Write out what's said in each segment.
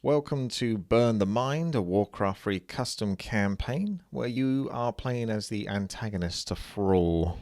Welcome to Burn the Mind, a Warcraft 3 custom campaign where you are playing as the antagonist to Thrall.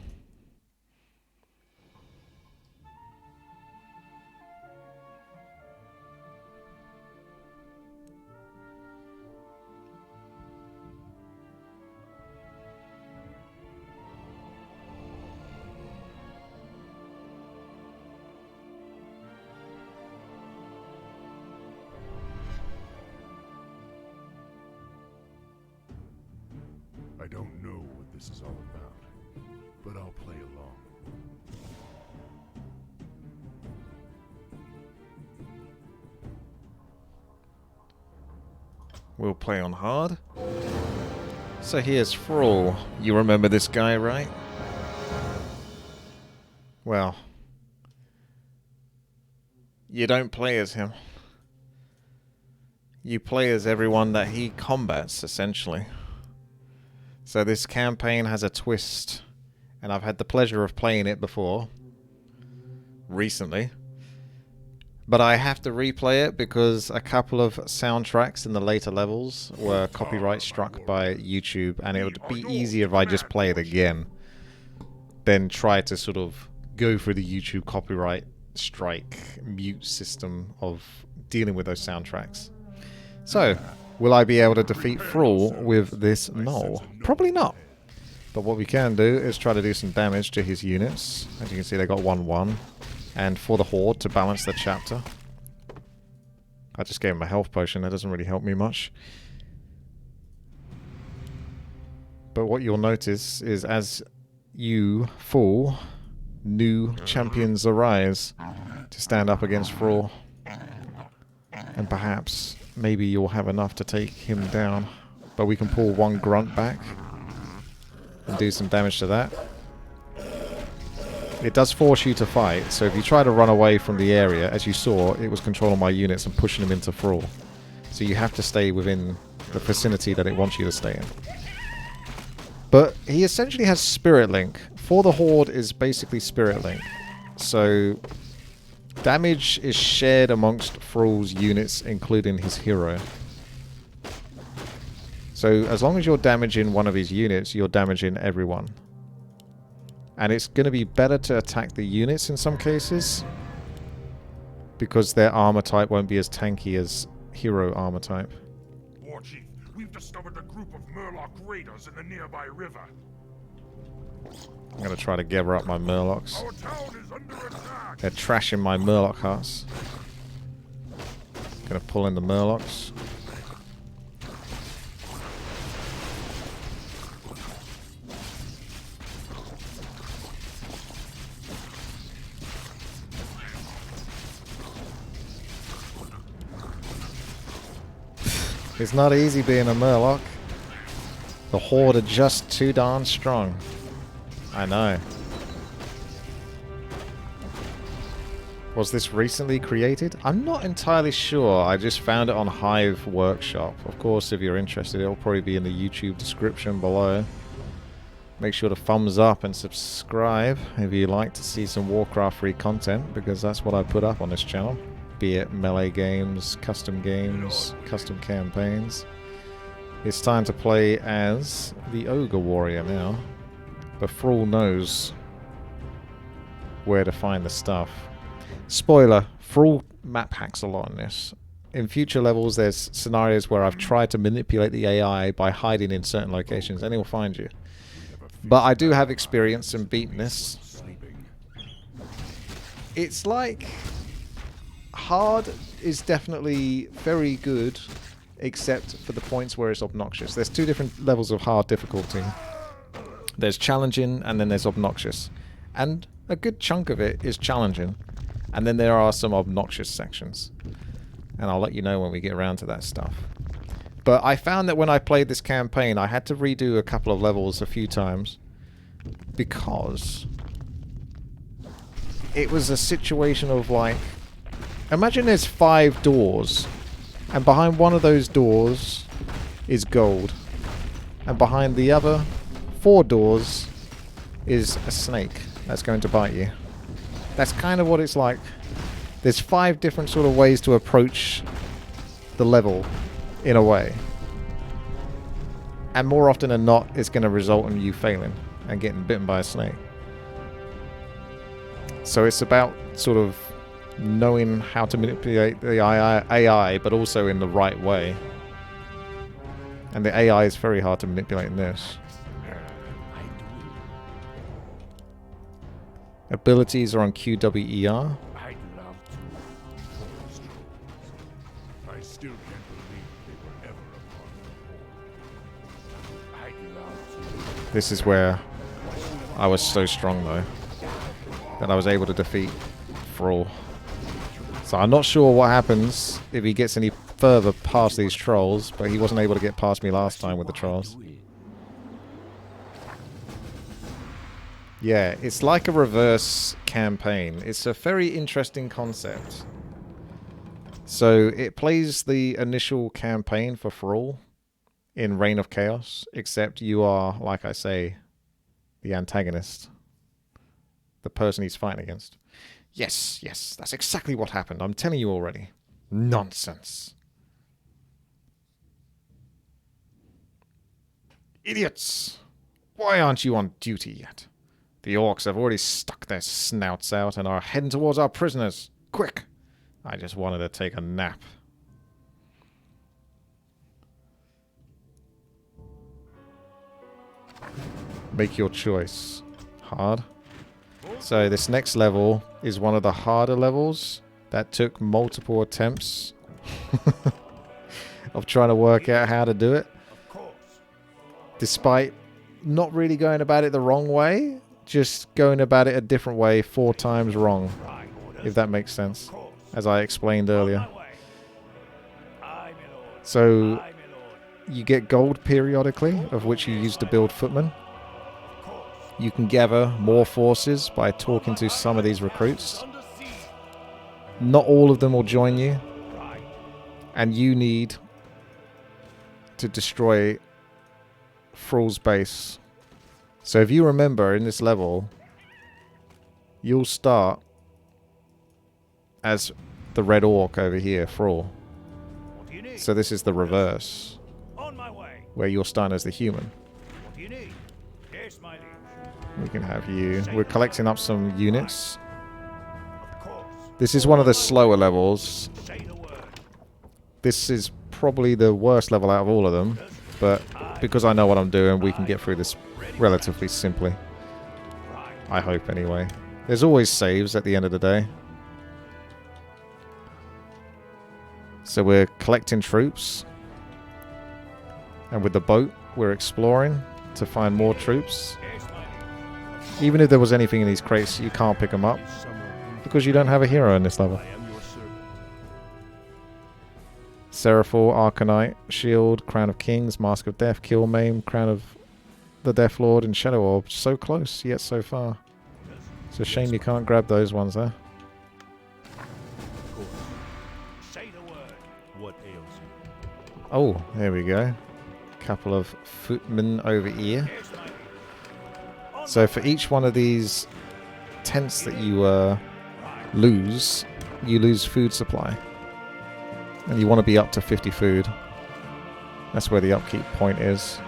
I don't know what this is all about, but I'll play along. We'll play on hard. So here's Thrall. You remember this guy, right? Well, you don't play as him. You play as everyone that he combats, essentially. So this campaign has a twist, and I've had the pleasure of playing it before, recently. But I have to replay it because a couple of soundtracks in the later levels were copyright struck by YouTube, and it would be easier if I just play it again than try to sort of go through the YouTube copyright strike mute system of dealing with those soundtracks. So, will I be able to defeat Thrall with this null? Probably not. But what we can do is try to do some damage to his units. As you can see, they got 1-1. And for the Horde to balance the chapter. I just gave him a health potion. That doesn't really help me much. But what you'll notice is as you fall, new champions arise to stand up against Thrall. And perhaps maybe you'll have enough to take him down. But we can pull one grunt back and do some damage to that. It does force you to fight, so if you try to run away from the area, as you saw, it was controlling my units and pushing them into Thrall. So you have to stay within the vicinity that it wants you to stay in. But he essentially has Spirit Link. For the Horde is basically Spirit Link. So damage is shared amongst Thrall's units, including his hero. So as long as you're damaging one of his units, you're damaging everyone. And it's going to be better to attack the units in some cases, because their armor type won't be as tanky as hero armor type. War Chief, we've discovered a group of Murloc raiders in the nearby river. I'm going to try to gather up my Murlocs. Our town is under attack. They're trashing my Murloc huts. Going to pull in the Murlocs. It's not easy being a Murloc. The Horde are just too darn strong. I know. Was this recently created? I'm not entirely sure. I just found it on Hive Workshop. Of course, if you're interested, it'll probably be in the YouTube description below. Make sure to thumbs up and subscribe if you like to see some Warcraft 3 content, because that's what I put up on this channel. Be it melee games, custom campaigns. It's time to play as the Ogre Warrior now. But Thrall knows where to find the stuff. Spoiler, Thrall map hacks a lot in this. In future levels, there's scenarios where I've tried to manipulate the AI by hiding in certain locations, and he'll find you. But I do have experience in beating this. It's like hard is definitely very good, except for the points where it's obnoxious. There's two different levels of hard difficulty. There's challenging, and then there's obnoxious. And a good chunk of it is challenging. And then there are some obnoxious sections. And I'll let you know when we get around to that stuff. But I found that when I played this campaign, I had to redo a couple of levels a few times. Because it was a situation of like, imagine there's 5 doors, and behind one of those doors is gold, and behind the other 4 doors is a snake that's going to bite you. That's kind of what it's like. There's 5 different sort of ways to approach the level in a way. And more often than not, it's going to result in you failing and getting bitten by a snake. So it's about sort of knowing how to manipulate the AI, but also in the right way. And the AI is very hard to manipulate in this. Abilities are on QWER. I'd love to. I still can't believe they were ever a part of the whole. I'd love to. This is where I was so strong though that I was able to defeat Thrall. So I'm not sure what happens if he gets any further past these trolls, but he wasn't able to get past me last time with the trolls. Yeah, it's like a reverse campaign. It's a very interesting concept. So it plays the initial campaign for Thrall in Reign of Chaos, except you are, like I say, the antagonist. The person he's fighting against. Yes, yes, that's exactly what happened. I'm telling you already. Nonsense. Idiots! Why aren't you on duty yet? The orcs have already stuck their snouts out and are heading towards our prisoners. Quick! I just wanted to take a nap. Make your choice. Hard. So this next level is one of the harder levels that took multiple attempts of trying to work out how to do it. Despite not really going about it the wrong way, just going about it a different way 4 times wrong, if that makes sense, as I explained earlier. So you get gold periodically, of which you use to build footmen. You can gather more forces by talking to some of these recruits. Not all of them will join you. And you need to destroy Thrall's base. So if you remember in this level, you'll start as the red orc over here, Thrall. So this is the reverse, where you're starting as the human. We can have you. We're collecting up some units. This is one of the slower levels. This is probably the worst level out of all of them, but because I know what I'm doing, we can get through this relatively simply. I hope anyway. There's always saves at the end of the day. So we're collecting troops. And with the boat, we're exploring to find more troops. Even if there was anything in these crates, you can't pick them up because you don't have a hero in this level. Seraphor, Arcanite, Shield, Crown of Kings, Mask of Death, Kill Maim, Crown of the Death Lord, and Shadow Orb. So close, yet so far. It's a shame you can't grab those ones there. Oh, there we go. Couple of footmen over here. So for each one of these tents that you lose, you lose food supply. And you want to be up to 50 food. That's where the upkeep point is.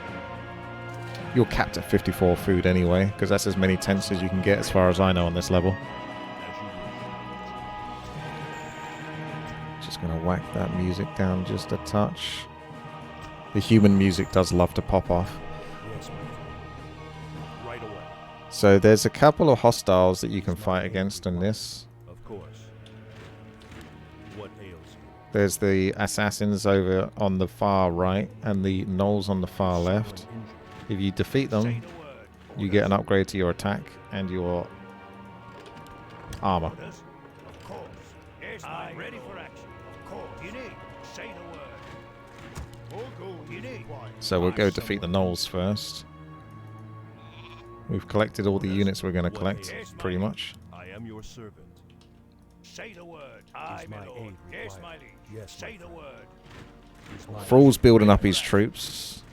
You're capped at 54 food anyway, because that's as many tents as you can get as far as I know on this level. Just going to whack that music down just a touch. The human music does love to pop off. So there's a couple of hostiles that you can fight against in this. Of course. What ails you? There's the assassins over on the far right and the gnolls on the far left. If you defeat them, you get an upgrade to your attack and your armor. So we'll go defeat the gnolls first. We've collected all the units we're going to collect, pretty much. I am your servant. Say the word. Is my aid required? Yes, say the word. Thrall's building up his troops.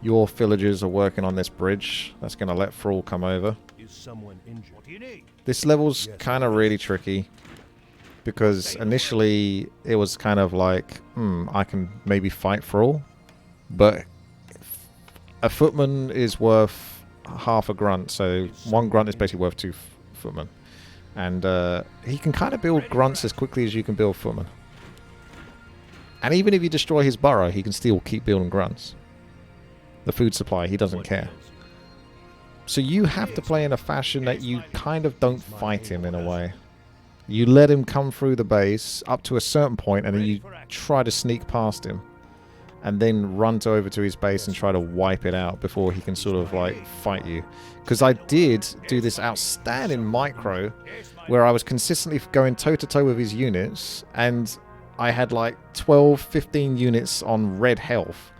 Your villagers are working on this bridge. That's going to let Thrall come over. Is someone injured? What do you need? This level's kind of really tricky. because initially it was kind of like, I can maybe fight Thrall, but a footman is worth half a grunt, so one grunt is basically worth two footmen. And he can kind of build grunts as quickly as you can build footmen. And even if you destroy his burrow, he can still keep building grunts. The food supply, he doesn't care. So you have to play in a fashion that you kind of don't fight him in a way. You let him come through the base up to a certain point, and then you try to sneak past him. And then run over to his base and try to wipe it out before he can sort of like fight you. Because I did do this outstanding micro where I was consistently going toe-to-toe with his units, and I had like 12, 15 units on red health.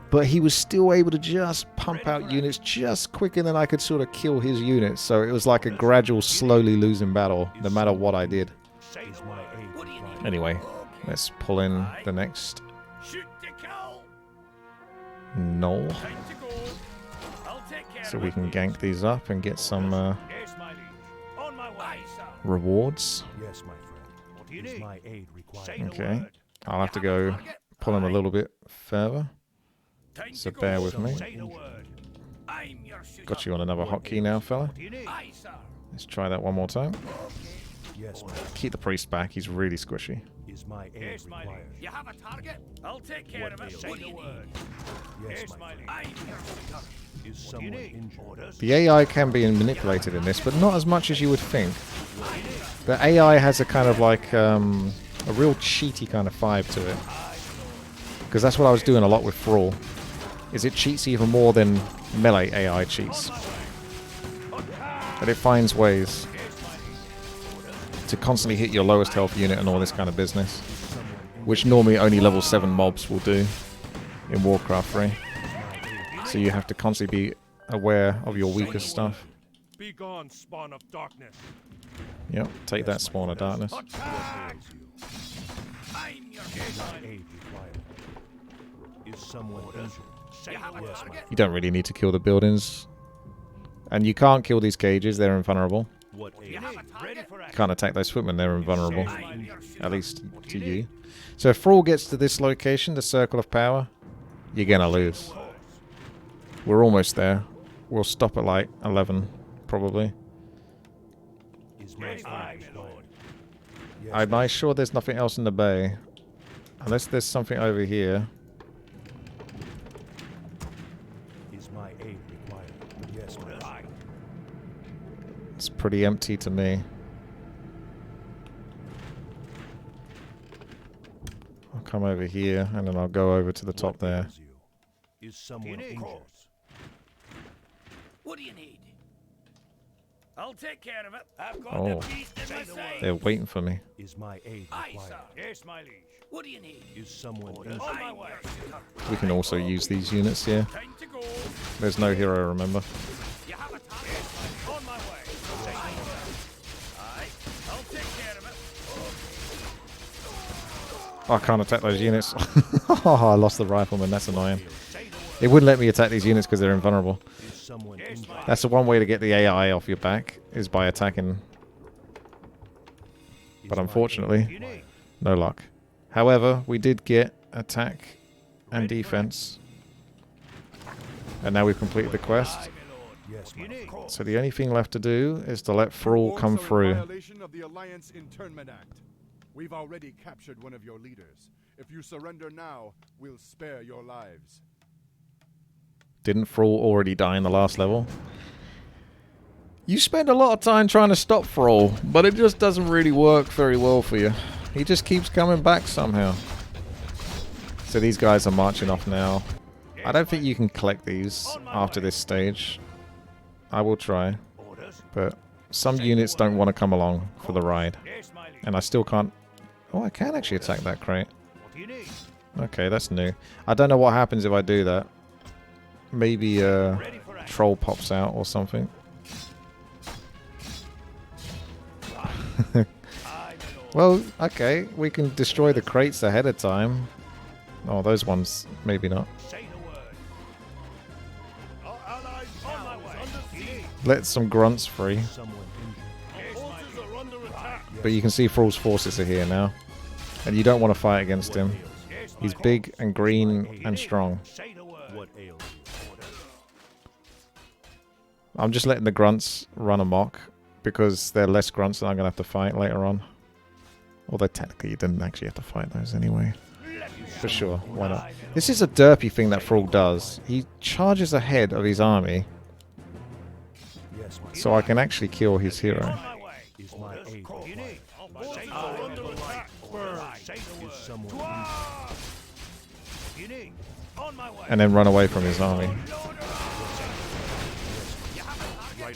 But he was still able to just pump out units just quicker than I could sort of kill his units. So it was like a gradual, slowly losing battle, no matter what I did. Anyway, let's pull in the next Knoll. So we can gank these up and get some rewards. Okay, I'll have to go pull him a little bit further. So bear with me. Got you on another hotkey now, fella. Let's try that one more time. Keep the priest back, he's really squishy. You have a target? I'll take care of it. What do you need? The AI can be manipulated in this, but not as much as you would think. The AI has a kind of like a real cheaty kind of vibe to it. Because that's what I was doing a lot with Thrall. Is it cheats even more than melee AI cheats. But it finds ways to constantly hit your lowest health unit and all this kind of business. Which normally only level 7 mobs will do in Warcraft 3. So you have to constantly be aware of your weakest stuff. Be gone, spawn of darkness. Yep, take that, spawn of darkness. You don't really need to kill the buildings. And you can't kill these cages, they're invulnerable. You can't attack those footmen, they're invulnerable. At least to you. So if Thrall gets to this location, the Circle of Power, you're gonna lose. We're almost there. We'll stop at like 11, probably. I'm not sure there's nothing else in the bay. Unless there's something over here. It's pretty empty to me. I'll come over here and then I'll go over to the top there. What do you need? I'll take care of it. I've got Oh, the beast in my sight. they're waiting for me. Is my aid Aye, required? sir. Yes, my liege. What do you need? Is someone On injured? my way. We can also use these units here. Time to go. There's no hero, remember. You have a target? On my way. Aye. I'll take care of it. Oh, I can't attack those units. Oh, I lost the rifleman, that's annoying. It wouldn't let me attack these units because they're invulnerable. Is someone injured? That's the one way to get the AI off your back, is by attacking. But unfortunately, no luck. However, we did get attack and defense. And now we've completed the quest. Yes, my lord. So the only thing left to do is to let Thrall come through. Violation of the Alliance Internment Act. We've already captured one of your leaders. If you surrender now, we'll spare your lives. Didn't Thrall already die in the last level? You spend a lot of time trying to stop Thrall, but it just doesn't really work very well for you. He just keeps coming back somehow. So these guys are marching off now. I don't think you can collect these after this stage. I will try, but some units don't want to come along for the ride. Yes, my liege. And I still can't... Oh, I can actually attack that crate. What do you need? Okay, that's new. I don't know what happens if I do that. Maybe a Ready for action. troll pops out or something. Aye, my lord. Well, okay, we can destroy the crates ahead of time. Oh, those ones, maybe not. Say the word. Our allies on my way. Under siege. Let some grunts free. Someone injured? Yes, my liege. Are under attack. but you can see Thrall's forces are here now. And you don't want to fight against him. He's big and green and strong. What ails you? I'm just letting the grunts run amok because they're less grunts that I'm going to have to fight later on. Although technically you didn't actually have to fight those anyway. For sure, why not? This is a derpy thing that Thrall does. He charges ahead of his army Yes, my so I can actually kill his hero. is my aid. Is someone And then run away from his army. right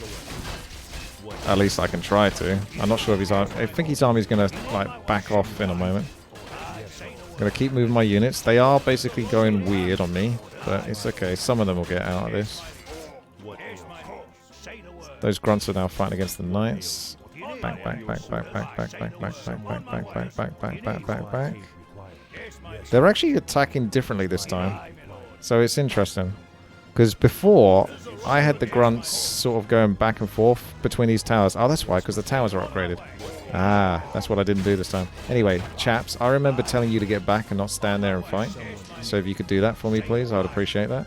away? At least I can try to. I'm not sure if his army... I think his army's going to like back off in a moment. Going to keep moving my units. They are basically going weird on me, but it's okay. Some of them will get out of this. Those grunts are now fighting against the knights. Back, back, back, back, back, back, back, back, back, back, back, back, back, back, back, back, back. They're actually attacking differently this time. So it's interesting. Because before, I had the grunts sort of going back and forth between these towers. Oh, that's why, because the towers are upgraded. Ah, that's what I didn't do this time. Anyway, chaps, I remember telling you to get back and not stand there and fight. So if you could do that for me, please, I would appreciate that.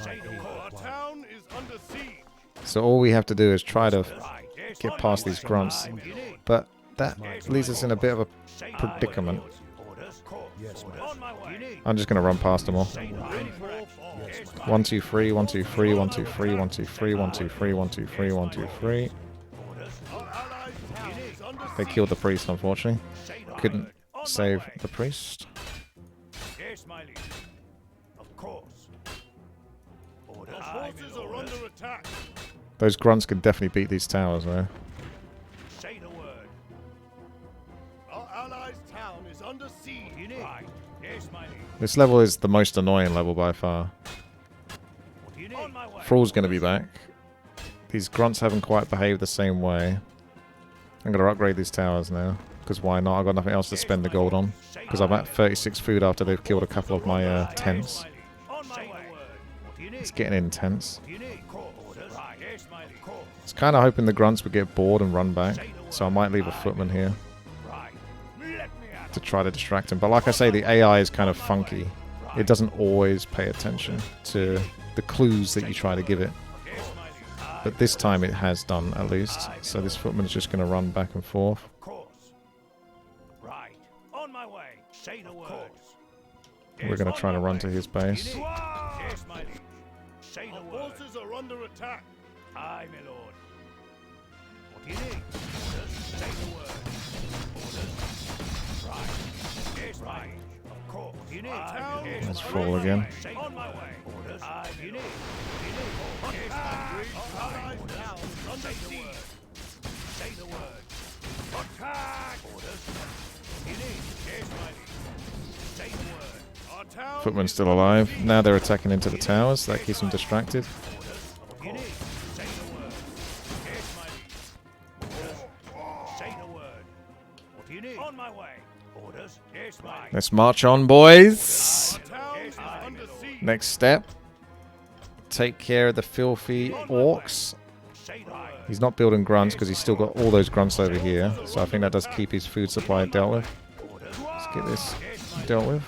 Our town is under siege. So all we have to do is try to get past these grunts. But that leaves us in a bit of a predicament. Yes, my I'm just going to run past them all. 1, 2, 3, 1, 2, 3, 1, 2, 3, 1, 2, 3, 1, 2, 3, 1, 2, 3, 1, 2, 3. They killed the priest, unfortunately. Couldn't save the priest. Yes, my liege. Of course. Our forces are under attack. Those grunts can definitely beat these towers, though. Say the word. Our allies' town is under siege. Right. Yes, my liege. This level is the most annoying level by far. On my way. Thrall's going to be back. These grunts haven't quite behaved the same way. I'm going to upgrade these towers now. Because why not? I've got nothing else to spend the gold on. Because I'm at 36 food after they've killed a couple of my tents. On my way. It's getting intense. You need orders. Right. Yes, my liege. I was kind of hoping the grunts would get bored and run back. So I might leave a footman here Right. Let me out. to try to distract him. But like I say, the AI is kind of funky. It doesn't always pay attention to the clues that you try to give it. Yes, my liege. But this time it has done, at least. So this footman's just going to run back and forth. Of course. Right. On my way. Say the word. We're going to try to run to his base. Yes, my liege. Say the Our word. forces are under attack. Aye, my lord. What do you need? Orders. Say the word. Orders. Right. Yes, my liege. Of course. What do you need? Town Yes, Let's my fall liege. again. Say on my way. Orders. Aye, my lord. What do you need? Yes, my liege. Our allies' town is under Say the siege. word. Say the word. Attack! Orders. What do you need? Yes, my liege. Say the word. Our town Footman's is still alive. Now they're attacking into the towers. That keeps them distracted. What do you need? Say the word. Yes, my liege. Orders. Say the word. What do you need? On my way. Orders. Yes, my liege. Let's march on, boys. Our town is under siege. Next step. Take care of the filthy orcs. Say the word. He's not building grunts because he's still got all those grunts over here. So I think that does keep his food supply dealt with. Let's get this dealt with.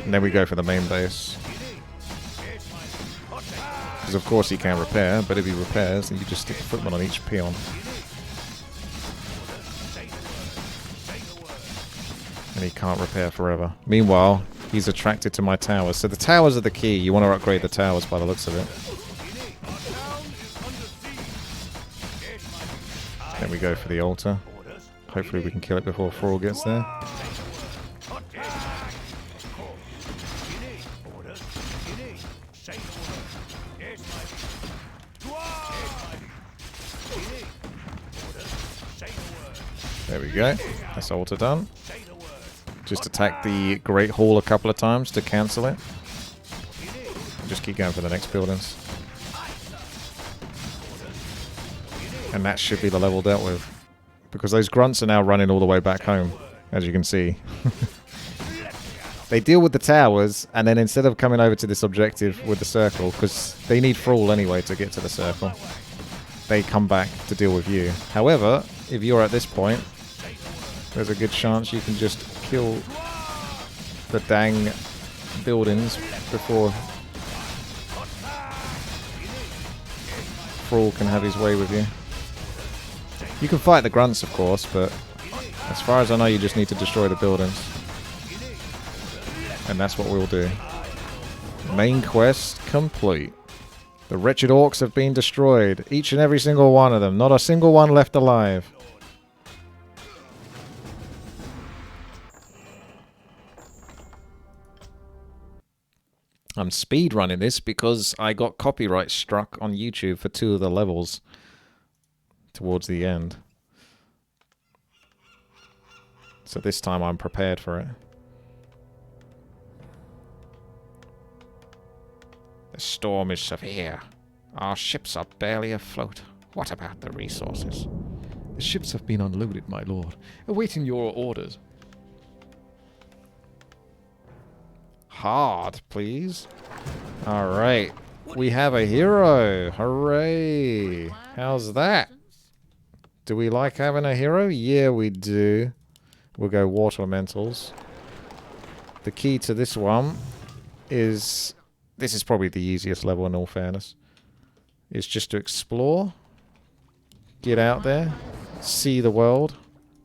And then we go for the main base. Because of course he can repair, but if he repairs, then you just stick a footman on each peon. And he can't repair forever. Meanwhile, he's attracted to my towers. So the towers are the key. You want to upgrade the towers by the looks of it. Then we go for the altar. Hopefully we can kill it before Thrall gets there. There we go. That's altar done. Just attack the Great Hall a couple of times to cancel it. Just keep going for the next buildings. And that should be the level dealt with. Because those grunts are now running all the way back home, as you can see. They deal with the towers, and then instead of coming over to this objective with the circle, because they need Thrall anyway to get to the circle, they come back to deal with you. However, if you're at this point, there's a good chance you can just kill the dang buildings before Thrall can have his way with you. You can fight the grunts, of course, but as far as I know, you just need to destroy the buildings. And that's what we'll do. Main quest complete. The wretched orcs have been destroyed. Each and every single one of them. Not a single one left alive. I'm speedrunning this because I got copyright struck on YouTube for 2 of the levels towards the end. So this time I'm prepared for it. The storm is severe. Our ships are barely afloat. What about the resources? The ships have been unloaded, my lord. Awaiting your orders. Hard, please. Alright. We have a hero. Hooray. How's that? Do we like having a hero? Yeah, we do. We'll go water elementals. The key to this one is... This is probably the easiest level in all fairness. It's just to explore. Get out there. See the world.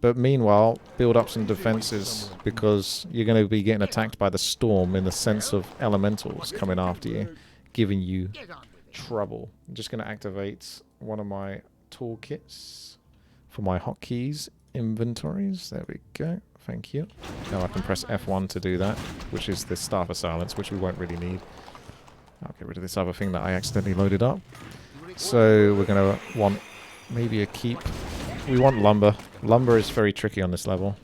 But meanwhile, build up some defenses because you're going to be getting attacked by the storm in the sense of elementals coming after you, giving you trouble. I'm just going to activate one of my toolkits for my hotkeys inventories. There we go. Thank you. Now I can press F1 to do that, which is the Staff of Silence, which we won't really need. I'll get rid of this other thing that I accidentally loaded up. So we're going to want maybe a keep. We want lumber. Lumber is very tricky on this level.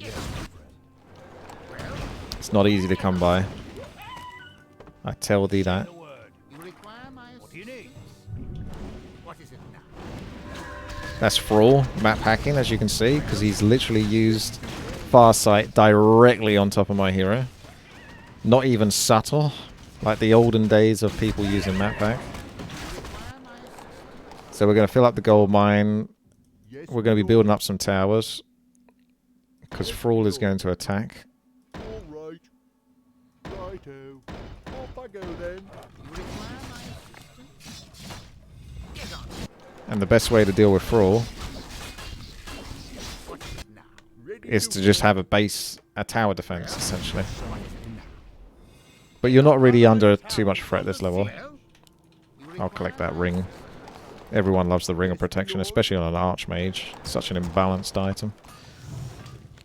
It's not easy to come by. I tell thee that. That's Thrall map hacking, as you can see, because he's literally used Farsight directly on top of my hero. Not even subtle, like the olden days of people using map hack. So we're going to fill up the gold mine. We're going to be building up some towers because Thrall is going to attack. Alright. Righto. Off I go then. And the best way to deal with Thrall is to just have a tower defense, essentially. But you're not really under too much threat this level. I'll collect that ring. Everyone loves the Ring of Protection, especially on an Archmage. Such an imbalanced item.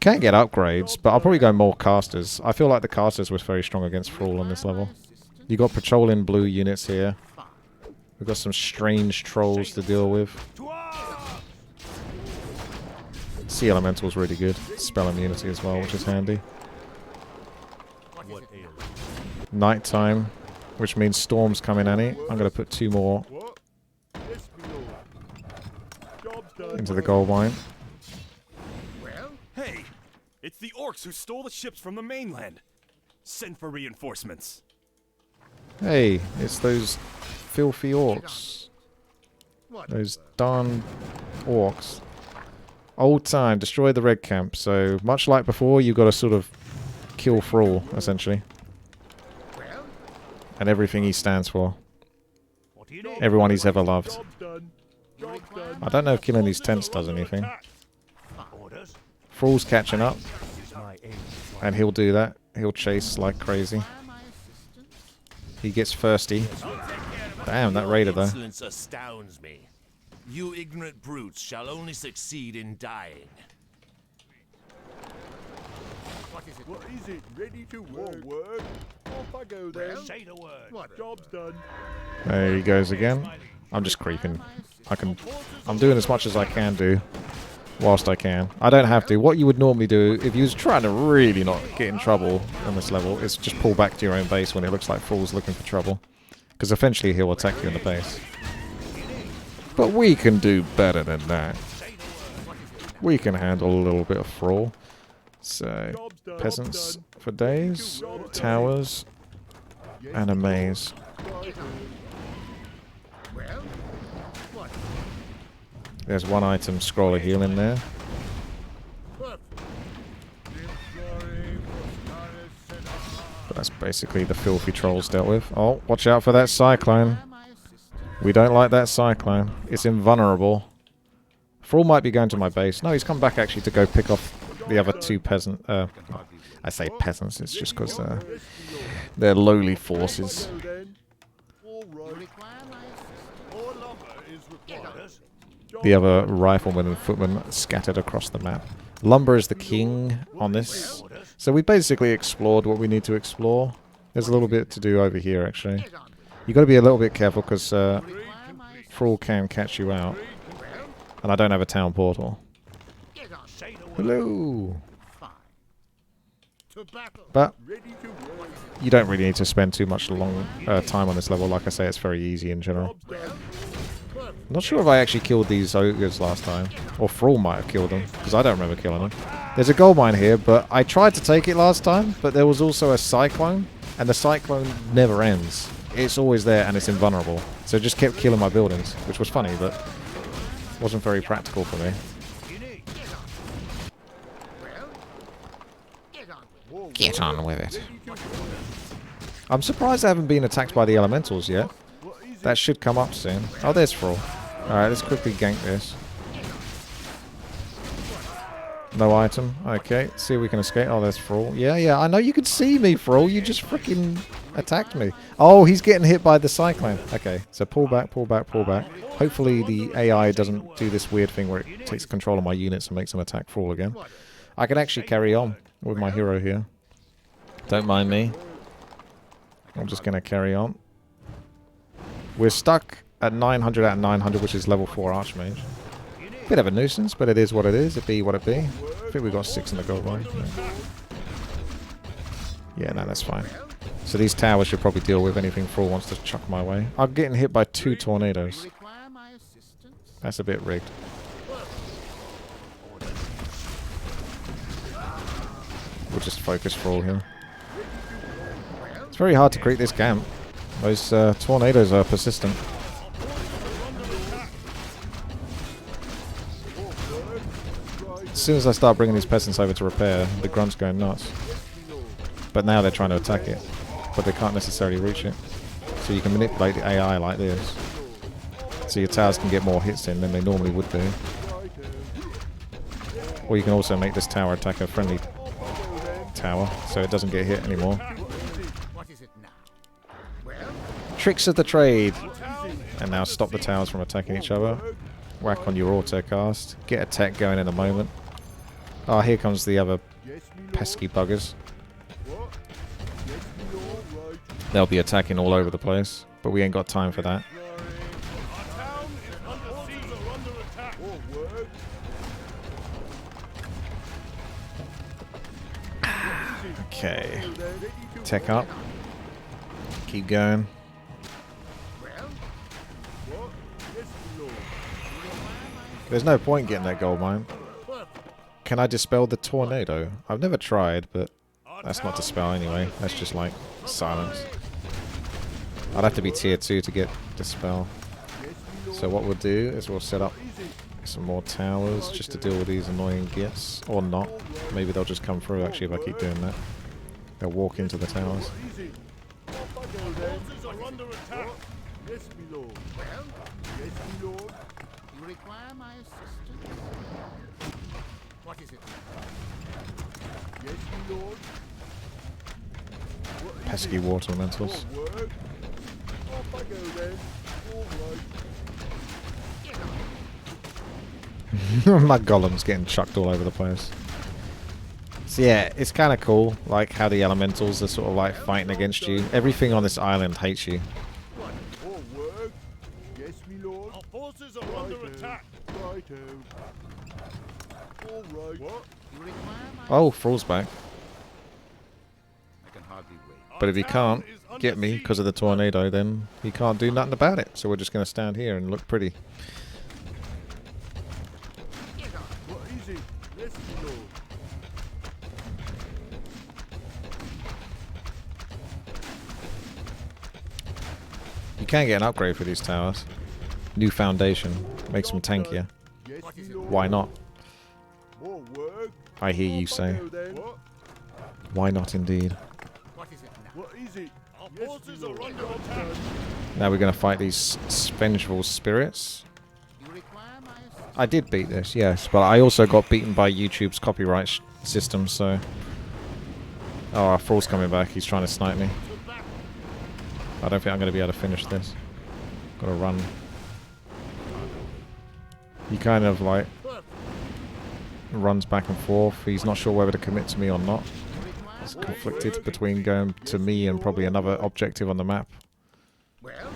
Can't get upgrades, but I'll probably go more casters. I feel like the casters was very strong against Thrall on this level. You got patrolling blue units here. We've got some strange trolls to deal with. Sea Elemental's really good. Spell immunity as well, which is handy. Nighttime, which means storms come in handy. I'm going to put 2 more into the gold mine. Hey, it's the orcs who stole the ships from the mainland. Send for reinforcements. Hey, it's those filthy orcs. Those darn orcs. Old time, destroy the red camp. So, much like before, you've got to sort of kill Thrall, essentially. And everything he stands for. Everyone he's ever loved. I don't know if killing these tents does anything. Thrall's catching up. And he'll do that. He'll chase like crazy. He gets thirsty. Damn, that raider though. Excellence astounds me. You ignorant brutes shall only succeed in dying. What is it? Ready to work? Off I go then. Say the word. Job's done. There he goes again. I'm just creeping. I'm doing as much as I can do whilst I can. I don't have to. What you would normally do if you was trying to really not get in trouble on this level is just pull back to your own base when it looks like Thrall's looking for trouble. Because eventually he'll attack you in the base. But we can do better than that. We can handle a little bit of Thrall. So peasants for days, towers, and a maze. There's one item scroller heal in there. But that's basically the filthy trolls dealt with. Oh, watch out for that cyclone. We don't like that cyclone. It's invulnerable. Thrall might be going to my base. No, he's come back actually to go pick off the other two peasant. I say peasants, it's just because they're lowly forces. The other riflemen and footmen scattered across the map. Lumber is the king on this. So we basically explored what we need to explore. There's a little bit to do over here actually. You got to be a little bit careful because Thrall can catch you out. And I don't have a town portal. Hello! But you don't really need to spend too much time on this level. Like I say, it's very easy in general. I'm not sure if I actually killed these ogres last time. Or Thrall might have killed them, because I don't remember killing them. There's a gold mine here, but I tried to take it last time, but there was also a cyclone, and the cyclone never ends. It's always there, and it's invulnerable. So it just kept killing my buildings, which was funny, but wasn't very practical for me. Get on with it. I'm surprised I haven't been attacked by the elementals yet. That should come up soon. Oh, there's Thrall. Alright, let's quickly gank this. No item. Okay, see if we can escape. Oh, there's Thrall. Yeah, I know you could see me, Thrall. You just freaking attacked me. Oh, he's getting hit by the cyclone. Okay, so pull back, pull back, pull back. Hopefully the AI doesn't do this weird thing where it takes control of my units and makes them attack Thrall again. I can actually carry on with my hero here. Don't mind me. I'm just going to carry on. We're stuck at 900 out of 900, which is level 4 Archmage. Bit of a nuisance, but it is what it is. It be what it be. I think we got 6 in the gold line. Yeah, no, that's fine. So these towers should probably deal with anything Thrall wants to chuck my way. I'm getting hit by 2 tornadoes. That's a bit rigged. We'll just focus Thrall here. It's very hard to create this camp. Those tornadoes are persistent. As soon as I start bringing these peasants over to repair, the grunt's going nuts. But now they're trying to attack it. But they can't necessarily reach it. So you can manipulate the AI like this. So your towers can get more hits in than they normally would do. Or you can also make this tower attack a friendly tower, so it doesn't get hit anymore. Tricks of the trade. And now stop the towers from attacking each other. Whack on your autocast. Get a tech going in a moment. Oh, here comes the other pesky buggers. They'll be attacking all over the place, but we ain't got time for that. Okay. Tech up. Keep going. There's no point getting that gold mine. Can I dispel the tornado? I've never tried, but that's not dispel anyway. That's just like silence. I'd have to be tier 2 to get dispel. So what we'll do is we'll set up some more towers just to deal with these annoying gits. Or not. Maybe they'll just come through actually if I keep doing that. They'll walk into the towers. Require my assistance? What is it? Yes, my lord. Pesky water elementals. My golem's getting chucked all over the place. So yeah, it's kind of cool, like how the elementals are sort of like fighting against you. Everything on this island hates you. Our forces are under attack. Oh, Thrall's back. But if he can't get me because of the tornado, then he can't do nothing about it. So we're just going to stand here and look pretty. can get an upgrade for these towers. New foundation. Makes them tankier. Yes, me lord. Why not? More work. I hear you say. What? Why not indeed? What is it now? What is it? Our Yes, forces me are lord. under attack. Now we're going to fight these vengeful spirits. You require my assistance? I did beat this, yes, but I also got beaten by YouTube's copyright system, so... Oh, our Thrall's coming back. He's trying to snipe me. I don't think I'm going to be able to finish this. Gotta run. He kind of, like, runs back and forth. He's not sure whether to commit to me or not. He's conflicted between going to me and probably another objective on the map. Well,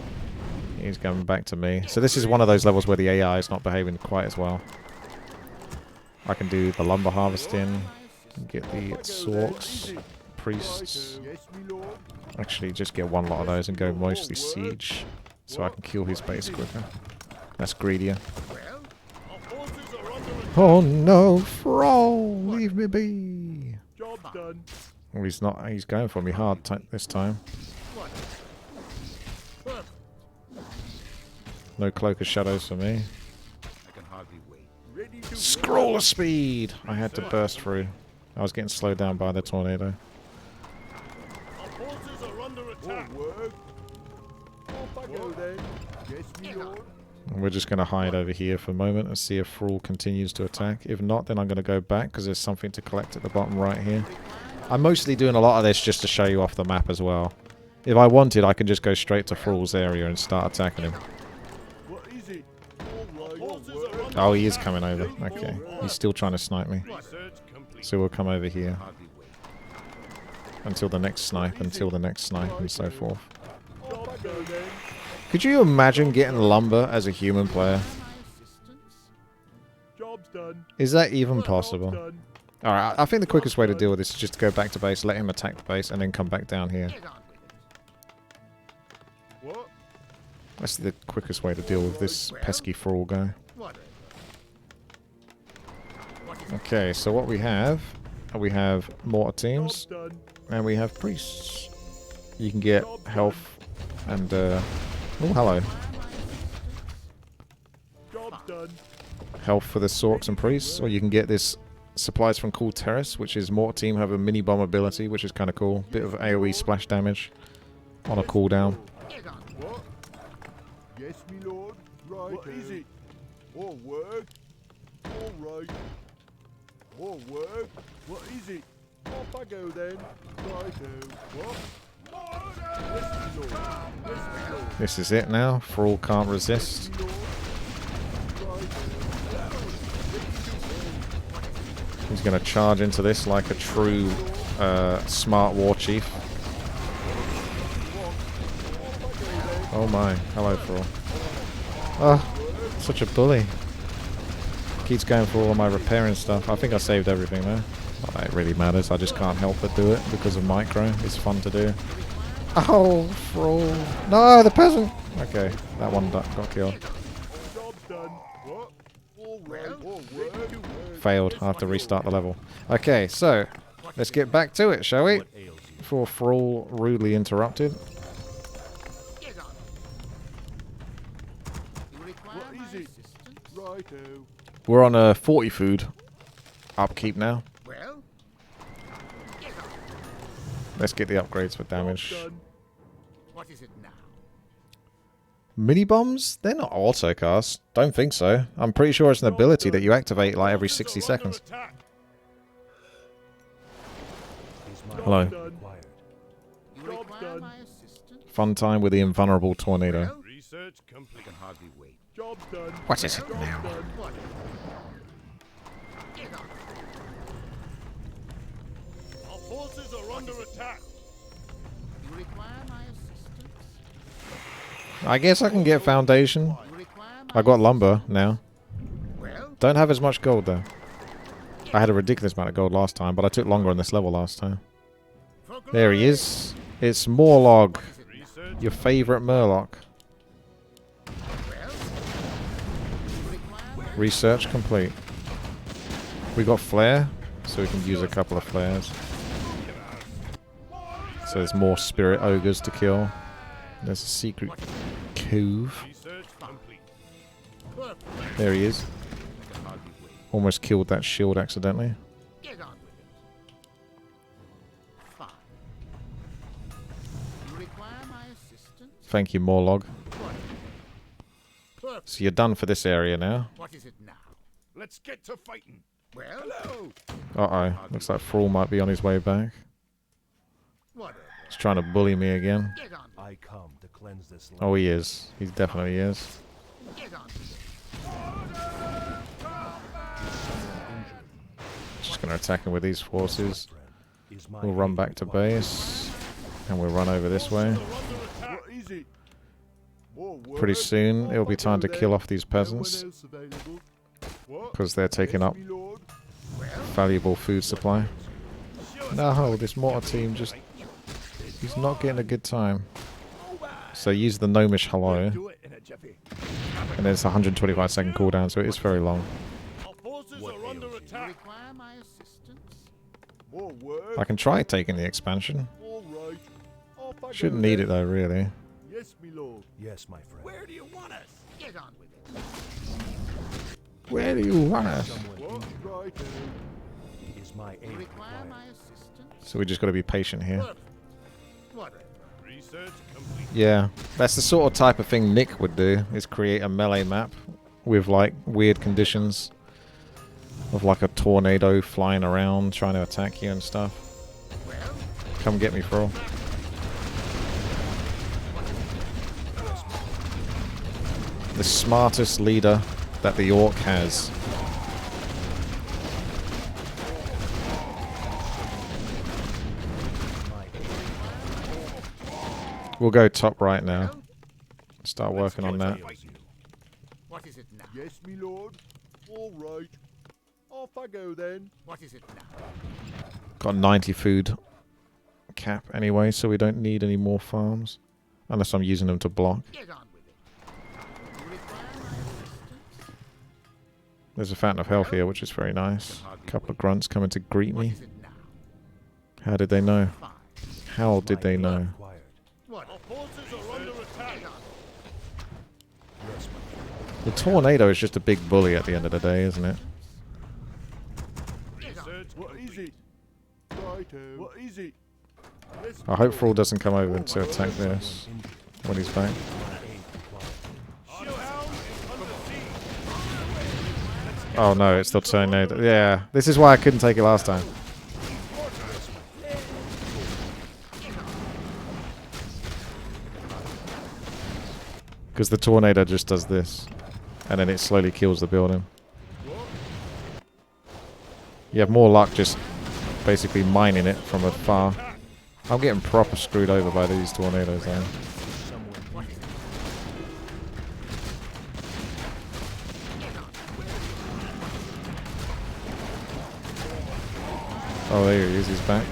He's going back to me. So this is one of those levels where the AI is not behaving quite as well. I can do the lumber harvesting, get the sorks, priests. Yes, me lord. Actually, just get one lot of those and go mostly siege, so I can kill his base quicker. That's greedier. well, Our forces are under attack. Oh no, Thrall, leave me be. Job done. Well, he's not. He's going for me hard this time. No cloak of shadows for me. I can hardly wait. Ready to Scroll of speed. I had to burst through. I was getting slowed down by the tornado. Our forces are under attack. more work. Off I go then. Yes, me lord. We're just going to hide over here for a moment and see if Thrall continues to attack. If not, then I'm going to go back because there's something to collect at the bottom right here. I'm mostly doing a lot of this just to show you off the map as well. If I wanted, I can just go straight to Thrall's area and start attacking him. What is it? All right. Forces More are work. under Oh, he is attack. coming over. Okay. He's still trying to snipe me. Research complete. So we'll come over here Hardly wait. until the next snipe, until the next snipe, and so forth. Off I go then. Could you imagine getting lumber as a human player? My assistance? Job's done. Is that even Job's possible? done. Alright, I think the quickest way to deal with this is just to go back to base, let him attack the base, and then come back down here. Get on with it. What? That's the quickest way to deal with this pesky Thrall guy. Whatever. What is it? Okay, so what we have mortar teams, Job's done. and we have priests. You can get health and, oh, hello. Job's done. Health for the sorks and priests, or you can get this supplies from Cool Terrace, which is mortar team have a mini bomb ability, which is kind of cool. Bit of AoE splash damage on a cooldown. Get on. What? Yes, me lord. Right. What is it? More work. All right. More work. What is it? Off I go then. Righto. What? Yes, me lord. Yes, me lord. This is it now. Thrall can't resist. Me lord. He's going to charge into this like a true smart war chief. Oh my. Hello, Thrall. Oh, such a bully. Keeps going for all of my repairing stuff. I think I saved everything there. Not that it really matters. I just can't help but do it because of micro. It's fun to do. Oh, Thrall. No, the peasant. Okay, that one got killed. Job's done. What? All right. More work. Failed. I have to restart the level. Okay, so let's get back to it, shall we? What ails you? Before Thrall rudely interrupted. Get on. You require What my is it? assistance? Righto. We're on a 40 food upkeep now. Well, get on. Let's get the upgrades for damage. Job's done. What is it now? Mini bombs? They're not autocast. Don't think so. I'm pretty sure it's an ability that you activate like every 60 seconds. Is my Hello. aid required? You Job require done. my assistance? Fun time with the invulnerable tornado. Well, Research complete. I can hardly wait. Job's done. What is it Job's now? done. Whatever. Get on. Our forces are under attack. You require my assistance? I guess I can get foundation. You require my I got lumber now. Well, Don't have as much gold though. I had a ridiculous amount of gold last time, but I took longer on this level last time. There he is. It's Morlog, Research. your favourite Murloc. well. You require my Research complete. We got flare, so we can use a couple of flares. So there's more spirit ogres to kill. There's a secret cove. Research complete. There he is. Almost killed that shield accidentally. Get on with it. Fine. You require my assistance? Thank you, Morlog. So you're done for this area now. What is it now? Let's get to fighting. Well, Hello. Uh-oh. Looks like Thrall might be on his way back. whatever. He's trying to bully me again. Get on. I come to cleanse this land. Oh, he is. He definitely is. Get on. Just going to attack him with these forces. Is my We'll run aid back to required? base. And we'll run over this way. What is it? More work? Pretty soon, Off it'll be I time go to kill then. off these No one peasants. else available? What? Because they're taking Yes, up me lord. valuable food supply. No, this mortar team just... He's not getting a good time. So use the gnomish hello. Do it in a jiffy. And then it's a 125-second cooldown, so it is very long. Our forces What are under ails you? You attack. require my assistance? More work. I can try taking the expansion. All right. Off I go Shouldn't need then. it though, really. Yes, me lord. Yes, my friend. Where do you want us? Get on with it. Where do you want us? Someone What? injured. Right. Is my aid You require required? my assistance? So we just got to be patient here. Whatever. Research complete. Yeah, that's the sort of type of thing Nick would do, is create a melee map with like weird conditions of like a tornado flying around trying to attack you and stuff. Come get me, Thrall. The smartest leader that the orc has. We'll go top right now. Start working on that. What is it now? Yes, me lord. All right. Off I go then. What is it now? Got 90 food cap anyway, so we don't need any more farms. Unless I'm using them to block. Get on with it. You require my assistance? There's a fountain of health here, which is very nice. A couple of grunts coming to greet What me. is it now? How did they know? Fine. How did they know? Required. What? Our forces are under attack. Get on. Yes, my friend. The tornado is just a big bully at the end of the day, isn't it? Research What is it? Righto. What is it? Yes, I me hope lord. Thrall doesn't come over to attack this Injured. when he's back. My aid required. Our town is under siege. Oh no, it's the tornado. Yeah, this is why I couldn't take it last time. Because the tornado just does this. And then it slowly kills the building. You have more luck just basically mining it from afar. I'm getting proper screwed over by these tornadoes though. Someone injured. Oh, there he is, he's back.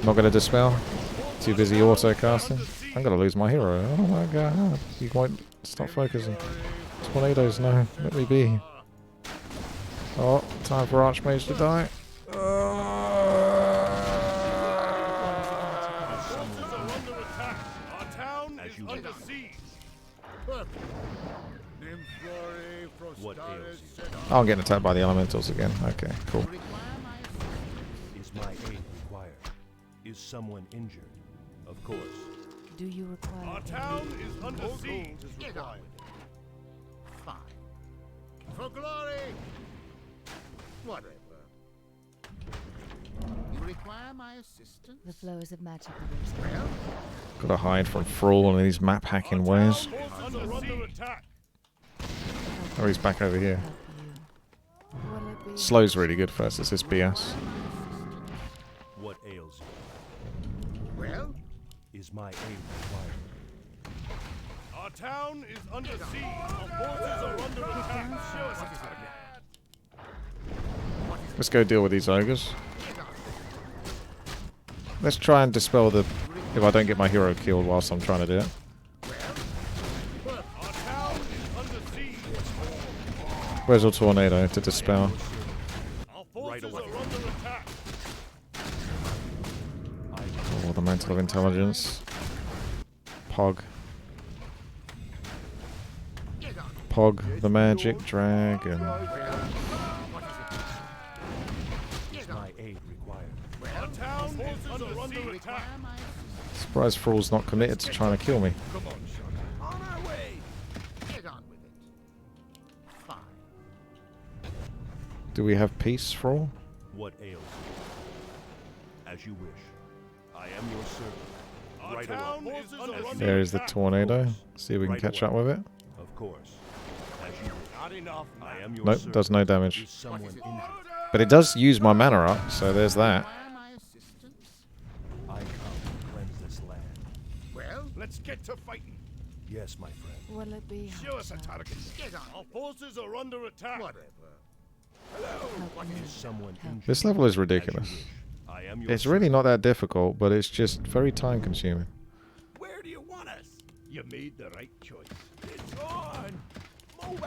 Not going to dispel. Too busy auto casting. I'm going to lose my hero. Oh my god. He won't stop focusing. Tornadoes, no. Let me be. Oh, time for Archmage to die. Our forces are under attack. Our town is under siege. What ails you? Oh, I'm getting attacked by the elementals again. Okay, cool. You require my assistance? Is my aid required? Is someone injured? Of course. Do you require Our aid? town is under siege. Get on with it. Fine. For glory! Whatever. You require my assistance? The flows of magic are restored. Well, Gotta hide from Thrall and these map hacking ways. Forces are under attack. Oh, he's back over here. Help you. Will it be Slow's really good versus this BS. What ails you? well, Is my aid required? Our town is under siege. Our forces are under attack. Let's go deal with these ogres. Let's try and dispel the... if I don't get my hero killed whilst I'm trying to do it. Our town is under siege. Where's the tornado to dispel? Our forces are under attack. Mantle of Intelligence. Pog. Pog the Magic Dragon. Is my aid required? Our town is under attack. Surprised Thrall's not committed to trying to kill me. Come on, son. On our way. Get on with it. Fine. Do we have peace, Thrall? What ails you? As you wish. I am your servant. Our Right town away. is under There is the attack. tornado. See if we can Right catch away. up with it. Of course. As you wish. Not enough. I am your Nope, servant. does no damage. Is someone injured? But it does use my mana up, so there's that. Require my assistance? I come to cleanse this land. Well, Let's get to fighting. Yes, my friend. What'll it be? Show us a Hotshot? target. get on. Our forces are under attack. Whatever. Help me. Is someone Help. injured? This level is As you ridiculous. wish. I am your It's really not that difficult, but it's just very time consuming. Where do you want us? You made the right choice. It's on. Mobile.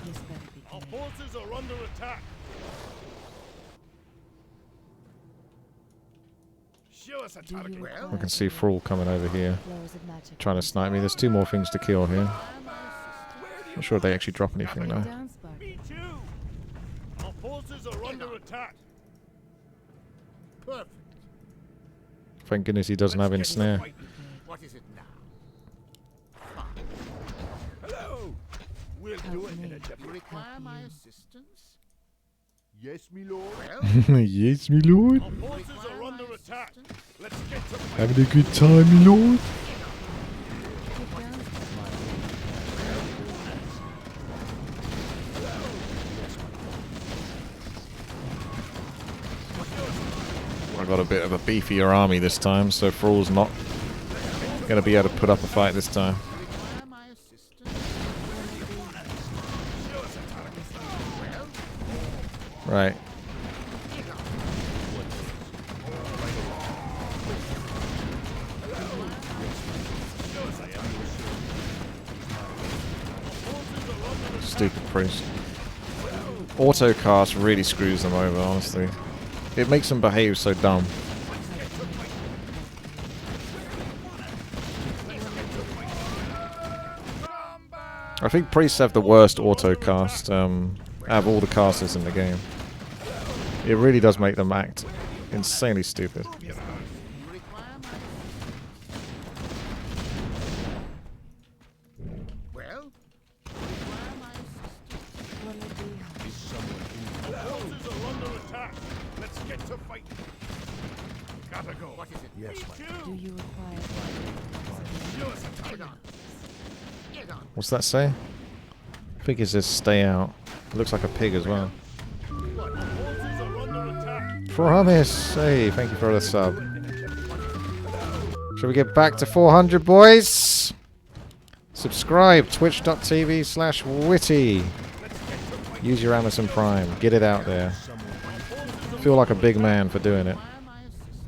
This better be Our good. forces are under attack. Show us a Do you target. require I can see Thrall coming over here, flows of magic? trying to snipe me. There's 2 more things to kill here. Not sure if they actually drop anything though. Down, Spark. Me too. Our forces are under attack. Perfect. Thank goodness he doesn't have Let's get to ensnare. fighting. What is it now? Hello. We'll Help do it in me. a You different. require my assistance? Yes, me lord. Well, Yes, me lord. Our forces require are under my attack. assistance? Let's get to fighting. Having a good time, me lord. Get down, Spark. I got a bit of a beefier army this time, so Thrall's not going to be able to put up a fight this time. Require my assistance? Right. Stupid priest. Autocast really screws them over, honestly. It makes them behave so dumb. I think priests have the worst autocast out of all the casters in the game. It really does make them act insanely stupid. You require my Well, require my assistance? What'll it be? Is someone injured? Our forces are under attack. Let's get to fighting. Gotta go. What is it? Yes, Me my too. Do you require Show us a target. Get on. Get on. What's that say? I think it says stay out. It looks like a pig as well. Our forces are under attack. Promise! Hey, thank you for the sub. Shall we get back to 400, boys? Subscribe, twitch.tv/witty. Use your Amazon Prime. Get it out there. Feel like a big man for doing it. Require my assistance?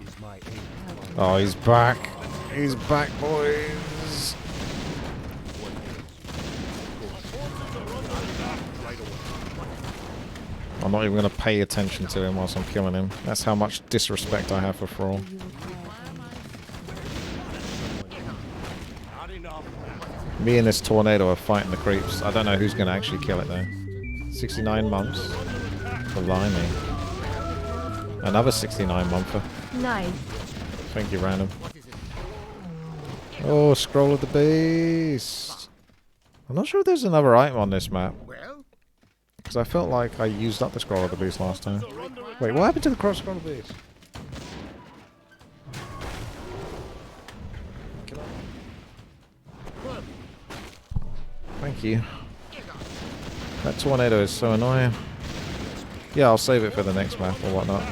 Is my aid required? Oh, he's back. He's back, boys. I'm not even going to pay attention to him whilst I'm killing him. That's how much disrespect I have for Thrall. do you require Not enough. Me and this tornado are fighting the creeps. I don't know who's going to actually kill it though. 69 months. Blimey. Another 69 monther. Nice. Thank you, random. Oh, scroll of the beast. I'm not sure if there's another item on this map. Well, Because I felt like I used up the scroll of the beast last time. Wait, what happened to the scroll of the beast? Thank you. That tornado is so annoying. Yeah, I'll save it for the next map or whatnot.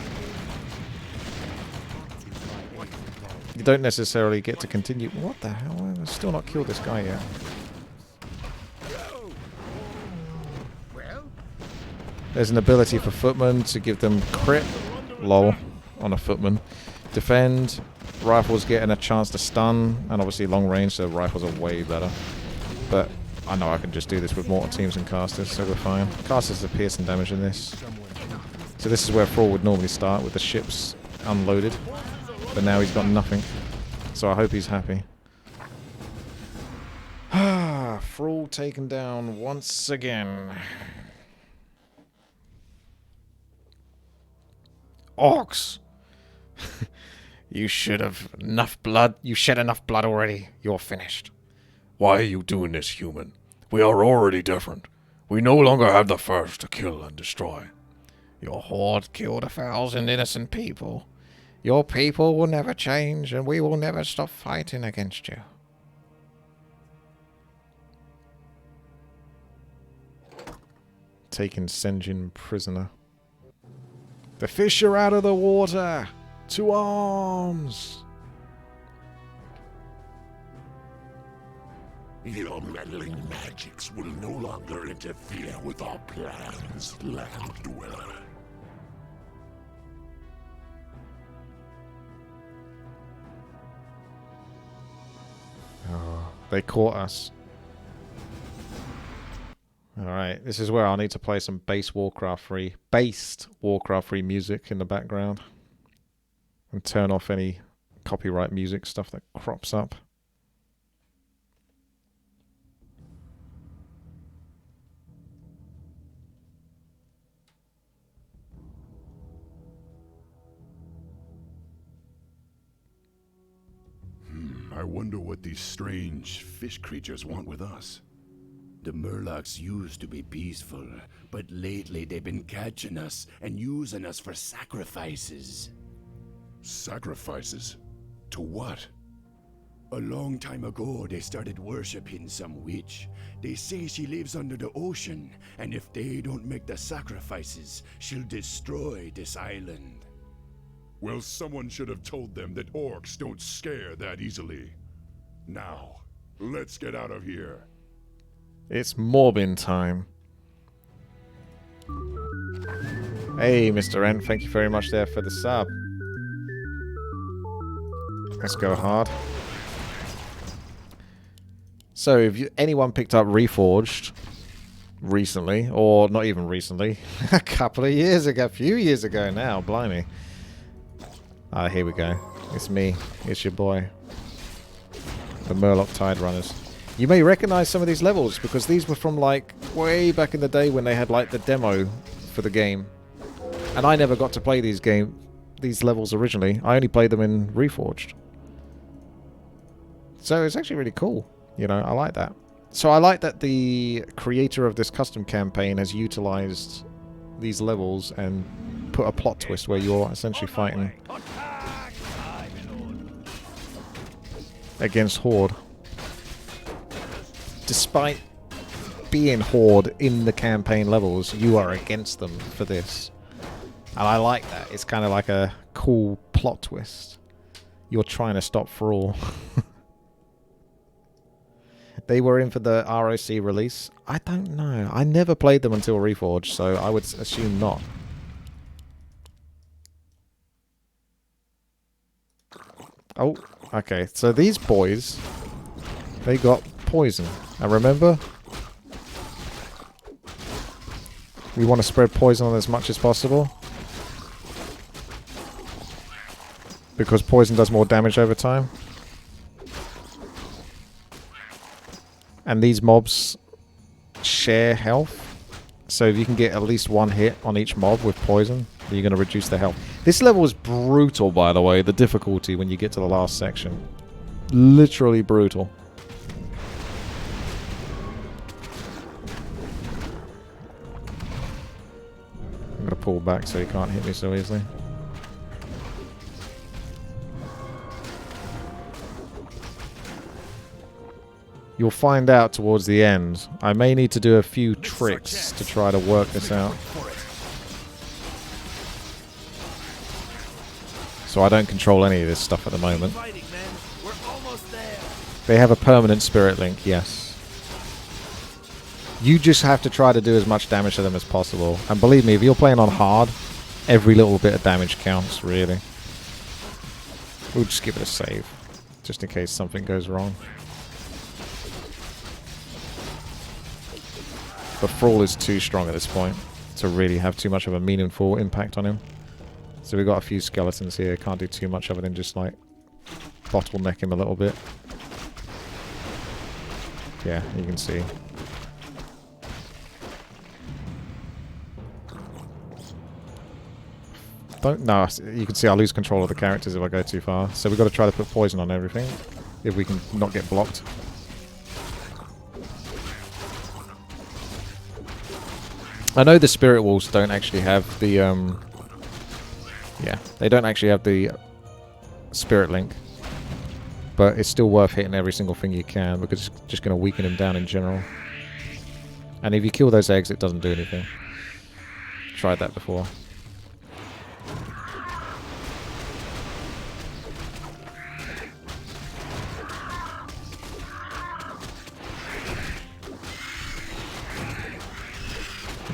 You don't necessarily get to continue. What the hell? I've still not killed this guy yet. well, There's an ability for footmen to give them crit, lol, on a footman. Defend, rifles getting a chance to stun, and obviously long range, so rifles are way better. But I know I can just do this with mortar teams and casters, so we're fine. Casters are piercing damage in this. Someone injured. So this is where Thrall would normally start, with the ships unloaded. But now he's got nothing. So I hope he's happy. Ah, Thrall taken down once again. Orcs! You should have enough blood. You shed enough blood already. You're finished. Why are you doing this, human? We are already different. We no longer have the thirst to kill and destroy. Your horde killed 1,000 innocent people. Your people will never change, and we will never stop fighting against you. Taking Senjin prisoner. The fish are out of the water! To arms! Your meddling magics will no longer interfere with our plans, land dweller. Oh, they caught us. Alright, this is where I'll need to play some based Warcraft 3 music in the background. And turn off any copyright music stuff that crops up. I wonder what these strange fish creatures want with us. The Murlocs used to be peaceful, but lately they've been catching us and using us for sacrifices. Sacrifices? To what? A long time ago, they started worshipping some witch. They say she lives under the ocean, and if they don't make the sacrifices, she'll destroy this island. Well, someone should have told them that orcs don't scare that easily. Now, let's get out of here. It's Morbin time. Hey, Mr. N, thank you very much there for the sub. Let's go hard. So, if anyone picked up Reforged recently, or not even recently, a couple of years ago, a few years ago now, blimey. Ah, here we go. It's me. It's your boy. The Murloc Tide Runners. You may recognize some of these levels because these were from like way back in the day when they had like the demo for the game. And I never got to play these levels originally. I only played them in Reforged. So it's actually really cool. You know, I like that. So I like that the creator of this custom campaign has utilized these levels and put a plot twist where you're essentially fighting against Horde. Despite being Horde in the campaign levels, you are against them for this. And I like that. It's kind of like a cool plot twist. You're trying to stop Thrall. They were in for the ROC release. I don't know. I never played them until Reforged, so I would assume not. Oh, okay. So these boys, they got poison. And remember, we want to spread poison on as much as possible. Because poison does more damage over time. And these mobs share health. So if you can get at least one hit on each mob with poison, you're going to reduce their health. This level is brutal, by the way, the difficulty when you get to the last section. Literally brutal. I'm going to pull back so he can't hit me so easily. You'll find out towards the end. I may need to do a few tricks to try to work this out. So I don't control any of this stuff at the moment. They have a permanent spirit link, yes. You just have to try to do as much damage to them as possible. And believe me, if you're playing on hard, every little bit of damage counts, really. We'll just give it a save, just in case something goes wrong. But Thrall is too strong at this point. to really have too much of a meaningful impact on him. So we've got a few skeletons here. Can't do too much other than just like bottleneck him a little bit. Yeah, you can see. No, you can see I lose control of the characters if I go too far. So we've got to try to put poison on everything if we can not get blocked. I know the spirit walls don't actually have the yeah, they don't actually have the spirit link, but it's still worth hitting every single thing you can because it's just going to weaken him down in general. And if you kill those eggs, it doesn't do anything. Tried that before.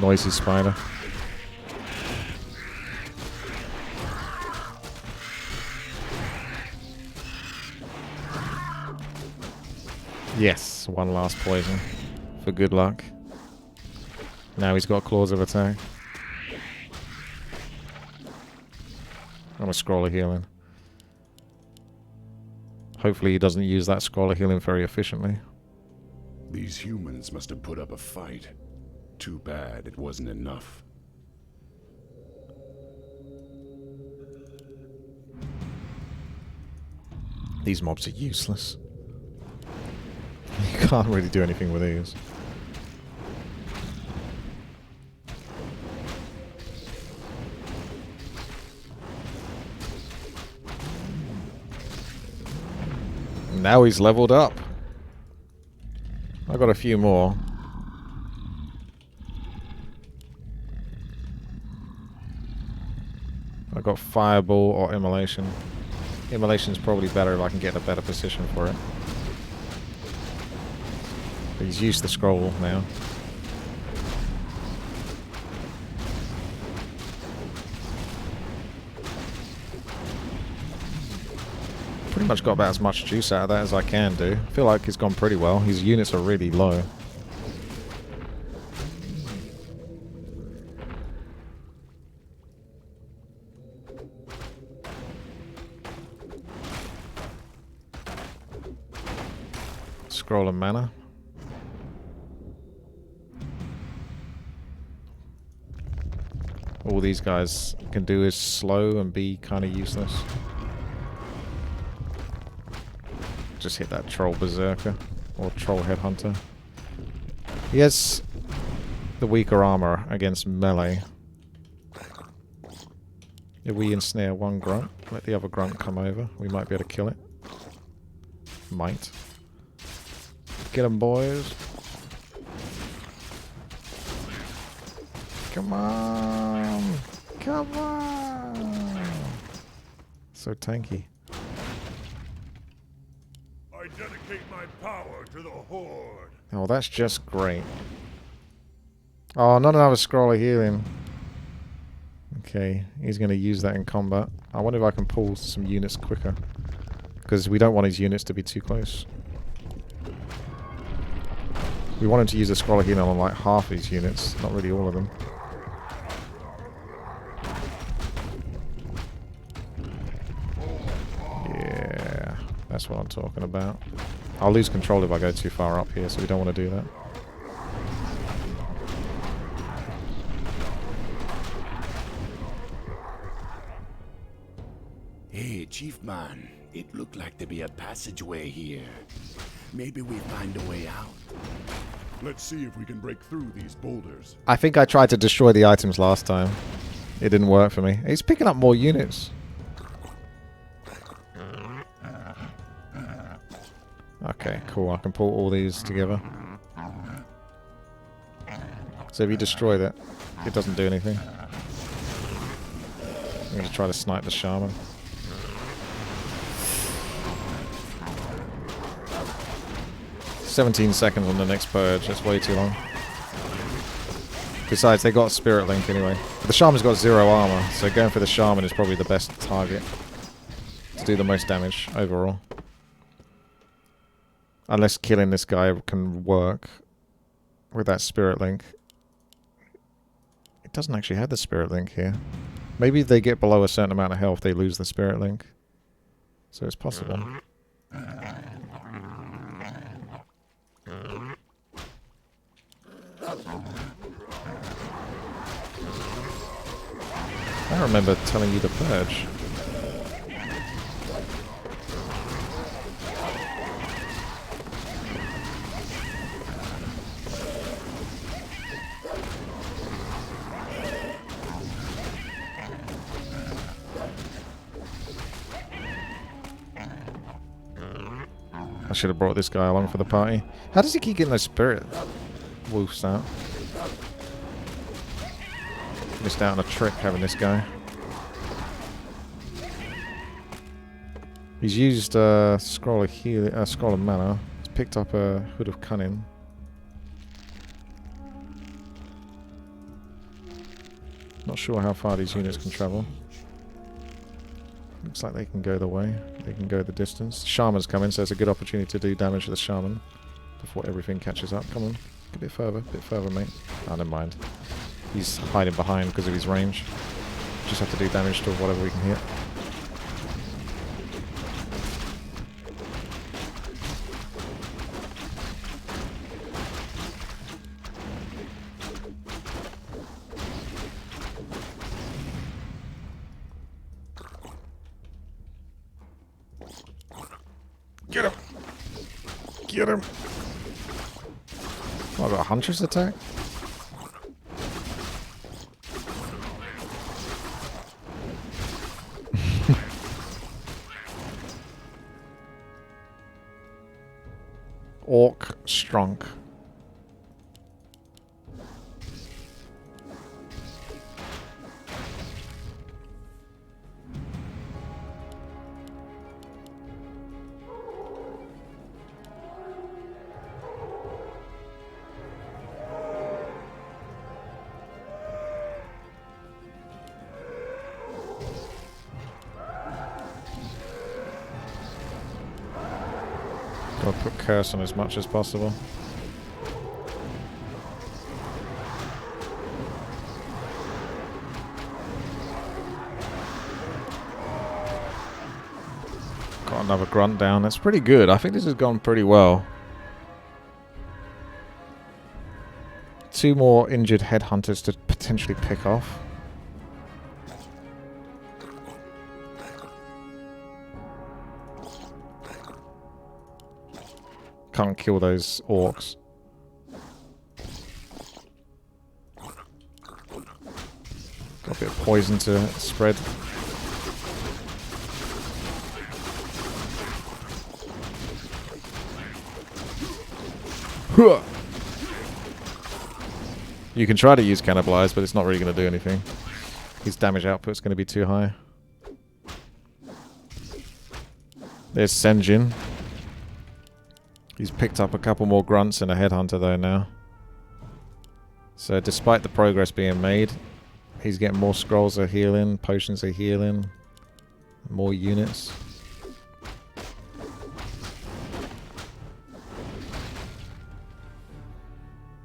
Noisy spider. Yes, one last poison for good luck. Now he's got claws of attack. I'm a scroll of healing. Hopefully he doesn't use that scroll of healing very efficiently. These humans must have put up a fight. Too bad it wasn't enough. These mobs are useless. You can't really do anything with these. Now he's leveled up. I got a few more. I got Fireball or Immolation. Immolation's probably better if I can get a better position for it. But he's used the scroll now. Pretty much got about as much juice out of that as I can do. I feel like he's gone pretty well. His units are really low. Scroll of mana. All these guys can do is slow and be kind of useless. Just hit that troll berserker or troll headhunter. He has the weaker armor against melee. If we ensnare one grunt, let the other grunt come over, we might be able to kill it. Might. Get them, boys. Come on. Come on. So tanky. I dedicate my power to the Horde. Oh, that's just great. Oh, not another scroll of healing. Okay, he's going to use that in combat. I wonder if I can pull some units quicker. Because we don't want his units to be too close. We want him to use a scroll of healing on like half his units, not really all of them. Yeah, that's what I'm talking about. I'll lose control if I go too far up here, so we don't want to do that. Hey, Chief Man. It looked like there'd be a passageway here. Maybe we find a way out. Let's see if we can break through these boulders. I think I tried to destroy the items last time. It didn't work for me. He's picking up more units. Okay, cool. I can pull all these together. So if you destroy that, it doesn't do anything. I'm going to try to snipe the shaman. "17 seconds on the next purge. That's way too long. Besides, they got a spirit link anyway. The shaman's got 0 armor, so going for the shaman is probably the best target to do the most damage overall. Unless killing this guy can work with that spirit link. doesn't actually have the spirit link here. Maybe if they get below a certain amount of health, they lose the spirit link. So it's possible. I remember telling you to purge. I should have brought this guy along for the party. How does he keep getting those spirit wolves out? Missed out on a trick having this guy. He's used scroll of heal, scroll of mana. He's picked up a hood of cunning. Not sure how far these units can travel. Looks like they can go the way. They can go the distance. Shaman's coming, so it's a good opportunity to do damage to the shaman before everything catches up. Come on, a bit further, mate. Oh, never mind. He's hiding behind because of his range. Just have to do damage to whatever we can hit. Get him! Get him! Oh, I got a hunter's attack? Orc Strunk. Gotta put curse on as much as possible. Got another grunt down. That's pretty good. I think this has gone pretty well. 2 more injured headhunters to potentially pick off. Can't kill those orcs. Got a bit of poison to spread. You can try to use Cannibalize, but it's not really going to do anything. His damage output's going to be too high. There's Senjin. He's picked up a couple more grunts and a headhunter though now. So despite the progress being made, he's getting more scrolls of healing, potions of healing, more units.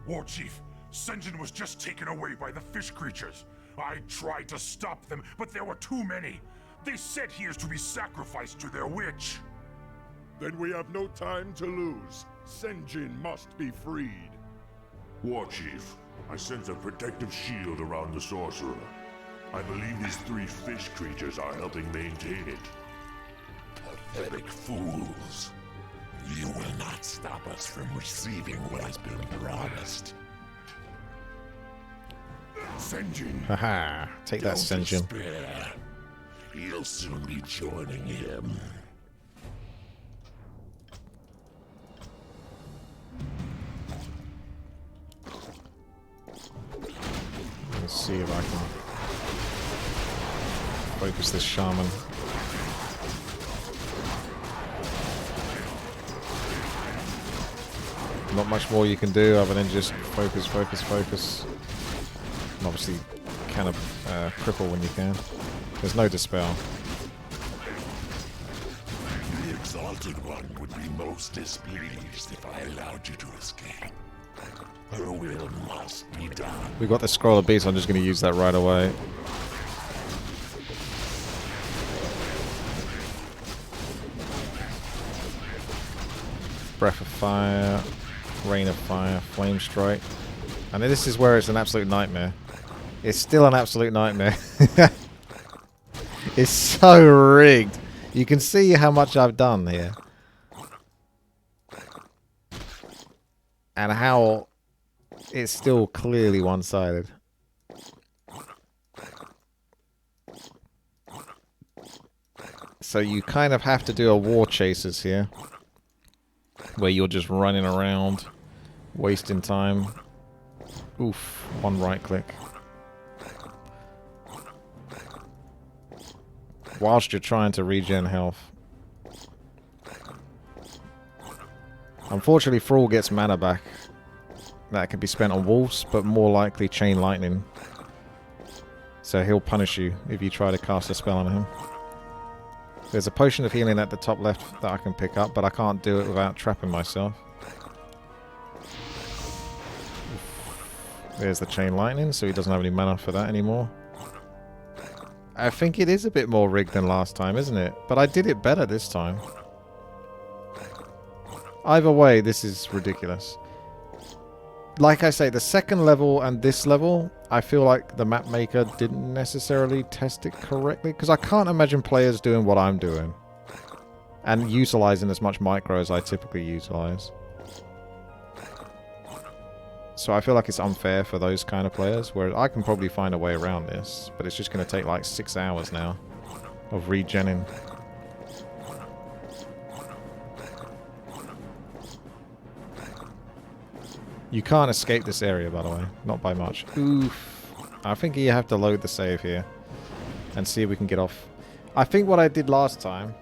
War Chief, Senjin was just taken away by the fish creatures. I tried to stop them, but there were too many. They said he is to be sacrificed to their witch. Then we have no time to lose. Senjin must be freed. War Chief, I sense a protective shield around the sorcerer. I believe these 3 fish creatures are helping maintain it. Pathetic fools. You will not stop us from receiving what has been promised. Senjin. Haha, take that, Senjin. Despair. You'll soon be joining him. Let's see if I can focus this shaman. Not much more you can do other than just focus, focus, focus. And obviously kind of cripple when you can. There's no dispel. The Exalted One would be most displeased if I allowed you to escape. Her will must be done. We got the scroll of beasts. I'm just going to use that right away. Breath of fire, rain of fire, flame strike. And this is where it's an absolute nightmare. It's still an absolute nightmare. It's so rigged. You can see how much I've done here. And how it's still clearly one-sided. So you kind of have to do a war chasers here. Where you're just running around, wasting time. Oof, one right click. Whilst you're trying to regen health. Unfortunately, Thrall gets mana back. That can be spent on wolves, but more likely chain lightning. So he'll punish you if you try to cast a spell on him. There's a potion of healing at the top left that I can pick up, but I can't do it without trapping myself. There's the chain lightning, so he doesn't have any mana for that anymore. I think it is a bit more rigged than last time, isn't it? But I did it better this time. Either way, this is ridiculous. Like I say, the second level and this level, I feel like the map maker didn't necessarily test it correctly. Because I can't imagine players doing what I'm doing. And utilizing as much micro as I typically utilize. So I feel like it's unfair for those kind of players. Where I can probably find a way around this. But it's just going to take like 6 hours now of regenning. You can't escape this area, by the way. Not by much. Oof. I think you have to load the save here. And see if we can get off. I think what I did last time...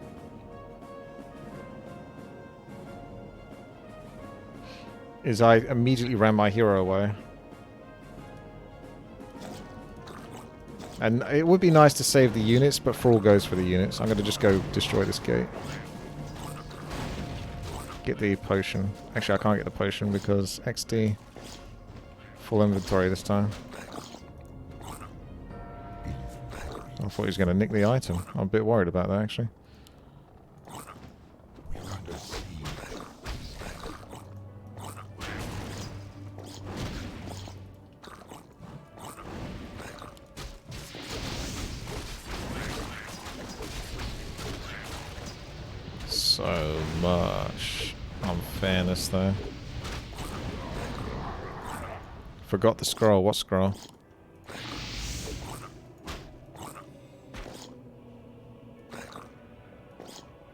is I immediately ran my hero away. And it would be nice to save the units, but Thrall goes for the units. I'm going to just go destroy this gate. Get the potion. Actually, I can't get the potion because XD. Full inventory this time. I thought he was going to nick the item. I'm a bit worried about that, actually. So much unfairness there. Forgot the scroll. What scroll?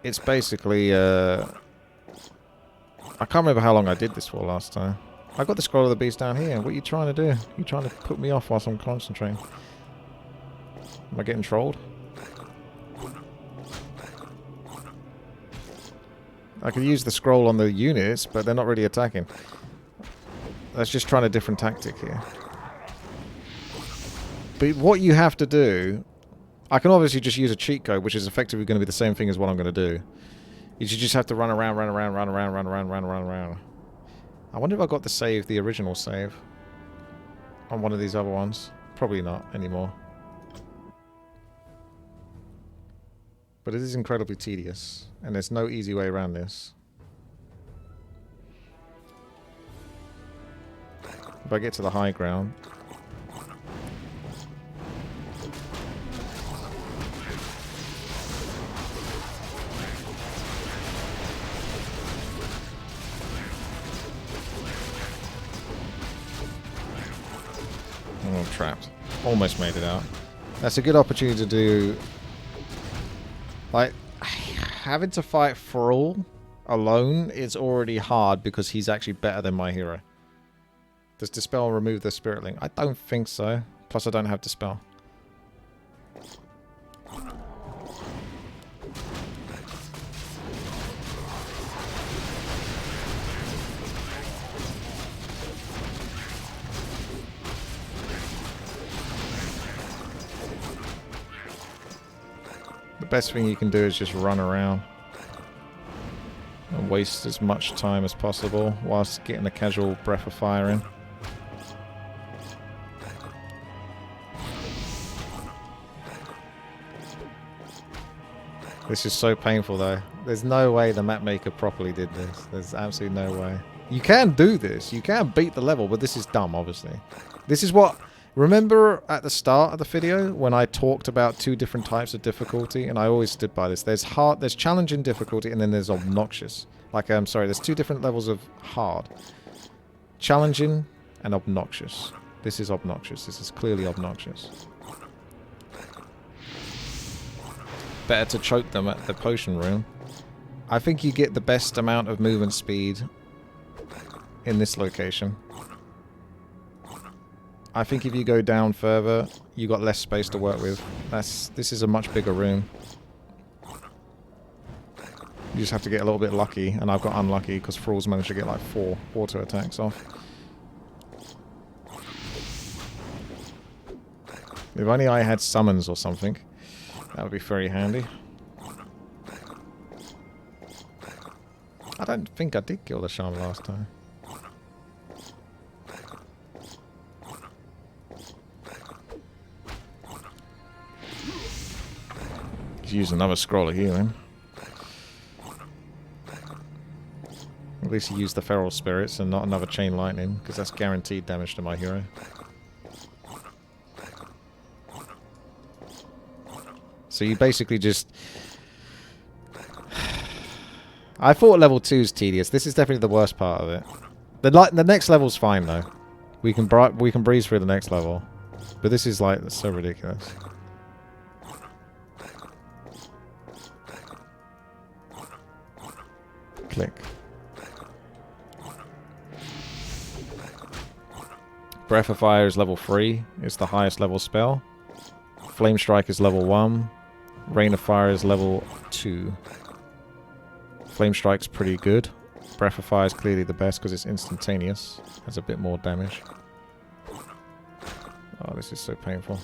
It's basically I can't remember how long I did this for last time. I got the scroll of the beast down here. What are you trying to do? You trying to put me off whilst I'm concentrating? Am I getting trolled? I could use the scroll on the units, but they're not really attacking. That's just trying a different tactic here. But what you have to do... I can obviously just use a cheat code, which is effectively going to be the same thing as what I'm going to do. You just have to run around. I wonder if I got the save, the original save, on one of these other ones. Probably not anymore. But it is incredibly tedious, and there's no easy way around this. If I get to the high ground... Oh, I'm trapped. Almost made it out. That's a good opportunity to do... Like, having to fight Thrall alone is already hard because he's actually better than my hero. Does Dispel remove the Spirit Link? I don't think so. Plus I don't have Dispel. The best thing you can do is just run around. and waste as much time as possible whilst getting a casual breath of fire in. This is so painful though. There's no way the map maker properly did this. There's absolutely no way. You can do this. You can beat the level, but this is dumb, obviously. This is what... Remember at the start of the video when I talked about 2 different types of difficulty? And I always stood by this. There's hard, there's challenging difficulty, and then there's obnoxious. Like, I'm sorry, there's 2 different levels of hard. Challenging and obnoxious. This is obnoxious. This is clearly obnoxious. Better to choke them at the potion room. I think you get the best amount of movement speed in this location. I think if you go down further, you got less space to work with. This is a much bigger room. You just have to get a little bit lucky, and I've got unlucky because Thrall's managed to get like 4 auto attacks off. If only I had summons or something, that would be very handy. I don't think I did kill the Shaman last time. Use another scroll of healing. At least he used the feral spirits and not another chain lightning, because that's guaranteed damage to my hero. So you basically just... I thought level 2 is tedious. This is definitely the worst part of it. The next level's fine though. We can breeze through the next level, but this is like so ridiculous. Click. Breath of Fire is level 3. It's the highest level spell. Flame Strike is level 1. Rain of Fire is level 2. Flame Strike's pretty good. Breath of Fire is clearly the best because it's instantaneous. Has a bit more damage. Oh, this is so painful.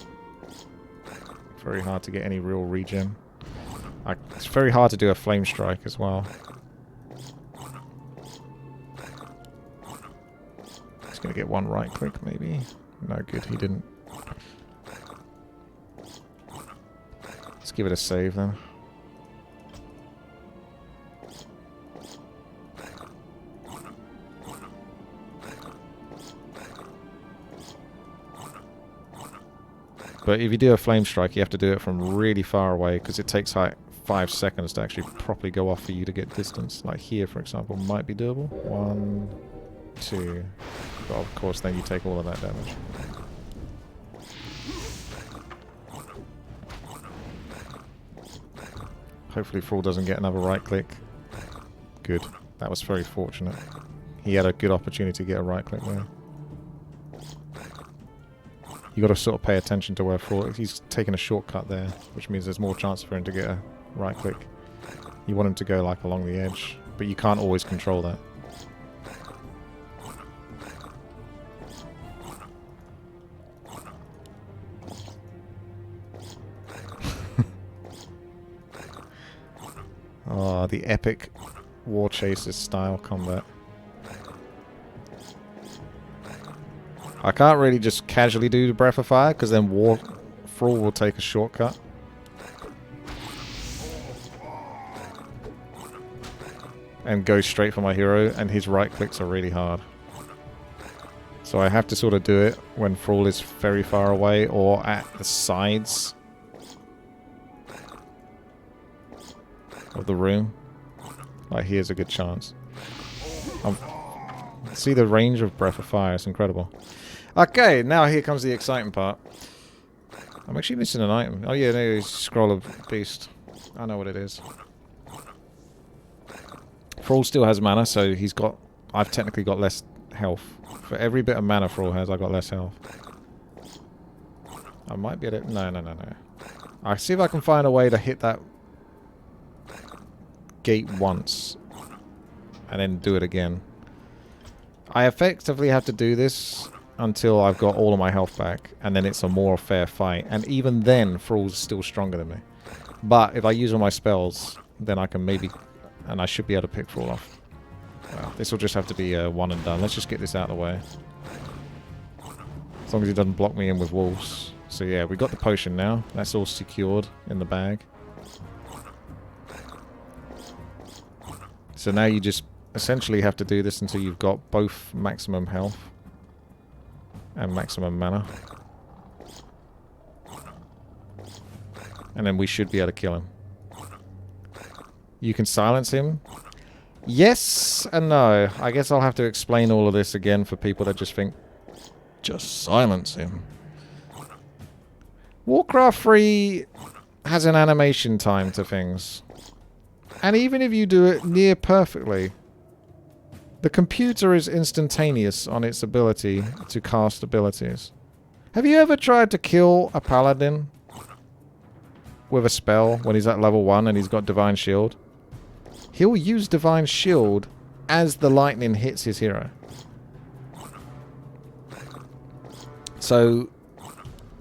Very hard to get any real regen. It's very hard to do a Flame Strike as well. Gonna get 1 right click maybe. No good, he didn't. Let's give it a save then. But if you do a flame strike, you have to do it from really far away because it takes like 5 seconds to actually properly go off for you to get distance. Like here, for example, might be doable. 1, 2. But of course, then you take all of that damage. Hopefully Thrall doesn't get another right click. Good. That was very fortunate. He had a good opportunity to get a right click there. You got to sort of pay attention to where Thrall... He's taking a shortcut there, which means there's more chance for him to get a right click. You want him to go like along the edge, but you can't always control that. Oh, the epic War Chasers style combat. I can't really just casually do the Breath of Fire because then Thrall will take a shortcut. And go straight for my hero, and his right clicks are really hard. So I have to sort of do it when Thrall is very far away or at the sides of the room. Like here's a good chance. See the range of Breath of Fire, it's incredible. Okay, now here comes the exciting part. I'm actually missing an item. Oh yeah, there's Scroll of Beast. I know what it is. Thrall still has mana, so he's got... I've technically got less health. For every bit of mana Thrall has, I got less health. I might be able to... No. I'll see if I can find a way to hit that gate once and then do it again. I effectively have to do this until I've got all of my health back, and then it's a more fair fight, and even then Thrall's still stronger than me. But if I use all my spells, then I can maybe And I should be able to pick Thrall off. Well, this will just have to be one and done. Let's just get this out of the way. As long as he doesn't block me in with wolves. So yeah, we got the potion now. That's all secured in the bag. So now you just essentially have to do this until you've got both maximum health and maximum mana. And then we should be able to kill him. You can silence him. Yes and no. I guess I'll have to explain all of this again for people that just think, just silence him. Warcraft 3 has an animation time to things. And even if you do it near perfectly, the computer is instantaneous on its ability to cast abilities. Have you ever tried to kill a paladin with a spell when he's at level 1 and he's got Divine Shield? He'll use Divine Shield as the lightning hits his hero. So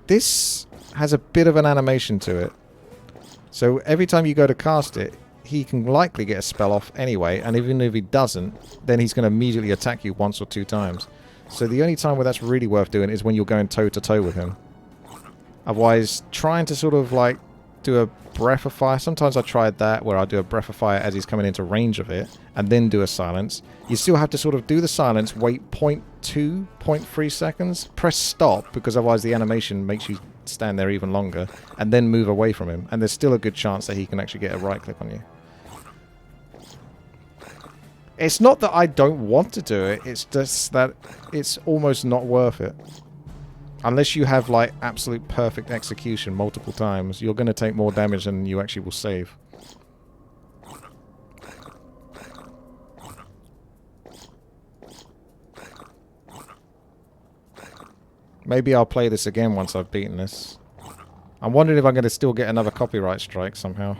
this has a bit of an animation to it. So every time you go to cast it, he can likely get a spell off anyway, and even if he doesn't, then he's going to immediately attack you once or two times. So the only time where that's really worth doing is when you're going toe-to-toe with him. Otherwise, trying to sort of like do a breath of fire. Sometimes I tried that, where I do a breath of fire as he's coming into range of it, and then do a silence. You still have to sort of do the silence, wait 0.2, 0.3 seconds, press stop, because otherwise the animation makes you stand there even longer, and then move away from him. And there's still a good chance that he can actually get a right click on you. It's not that I don't want to do it, it's just that it's almost not worth it. Unless you have, like, absolute perfect execution multiple times, you're going to take more damage than you actually will save. Maybe I'll play this again once I've beaten this. I'm wondering if I'm going to still get another copyright strike somehow.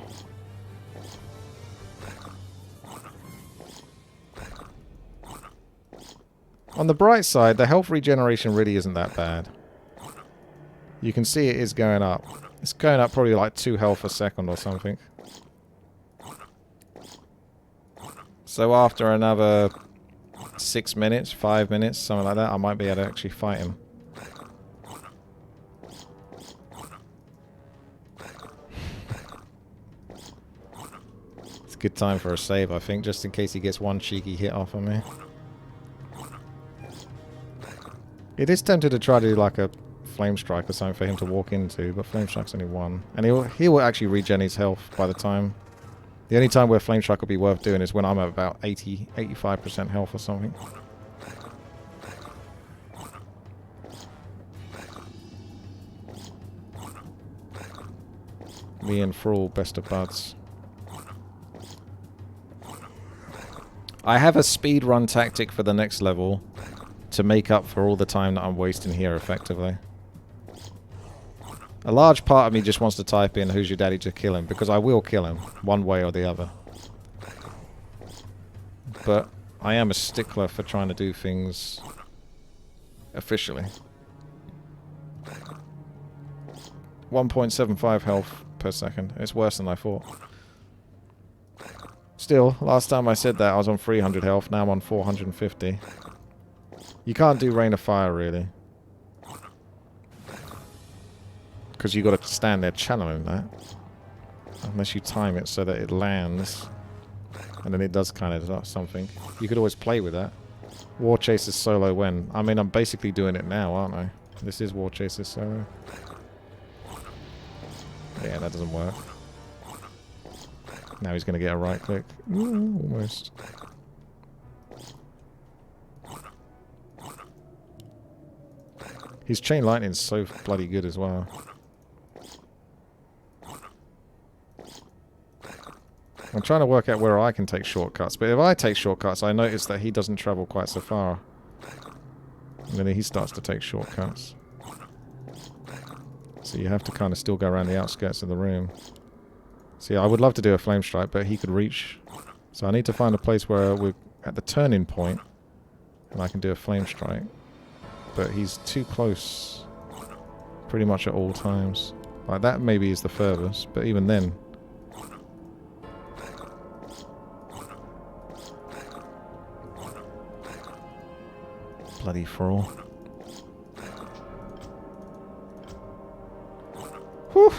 On the bright side, the health regeneration really isn't that bad. You can see it is going up. It's going up probably like 2 health a second or something. So after another 6 minutes, 5 minutes, something like that, I might be able to actually fight him. It's a good time for a save, I think, just in case he gets one cheeky hit off on me. It is tempted to try to do like a Flame Strike or something for him to walk into, but Flame Strike's only 1. And he will actually regen his health by the time. The only time where Flame Strike will be worth doing is when I'm at about 85% health or something. Me and Thrall, best of buds. I have a speedrun tactic for the next level to make up for all the time that I'm wasting here effectively. A large part of me just wants to type in "who's your daddy" to kill him, because I will kill him one way or the other. But I am a stickler for trying to do things officially. 1.75 health per second. It's worse than I thought. Still, last time I said that I was on 300 health, now I'm on 450. You can't do Rain of Fire, really. Because you've got to stand there channeling that. Unless you time it so that it lands. And then it does kind of something. You could always play with that. War Chaser's solo when? I mean, I'm basically doing it now, aren't I? This is War Chaser's solo. Yeah, that doesn't work. Now he's going to get a right click. Ooh, almost. His Chain Lightning's so bloody good as well. I'm trying to work out where I can take shortcuts, but if I take shortcuts, I notice that he doesn't travel quite so far. And then he starts to take shortcuts. So you have to kind of still go around the outskirts of the room. See, I would love to do a Flame Strike, but he could reach. So I need to find a place where we're at the turning point, and I can do a Flame Strike. But he's too close pretty much at all times. Like that maybe is the furthest, but even then. Bloody fraud. Whew.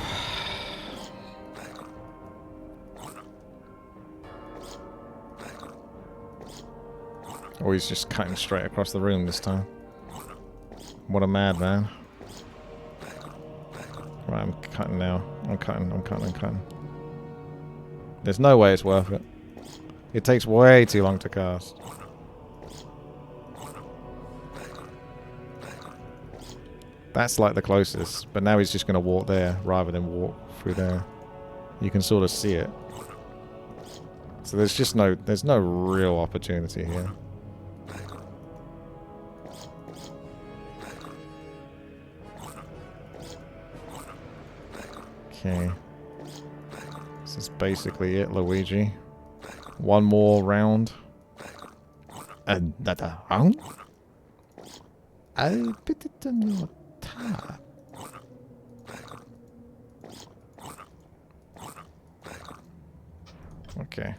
Oh, he's just cutting straight across the room this time. What a madman. Right, I'm cutting now. I'm cutting. There's no way it's worth it. It takes way too long to cast. That's like the closest, but now he's just going to walk there rather than walk through there. You can sort of see it. So there's no real opportunity here. Okay. This is basically it, Luigi. One more round. Another round? I'll put it on your top. Okay.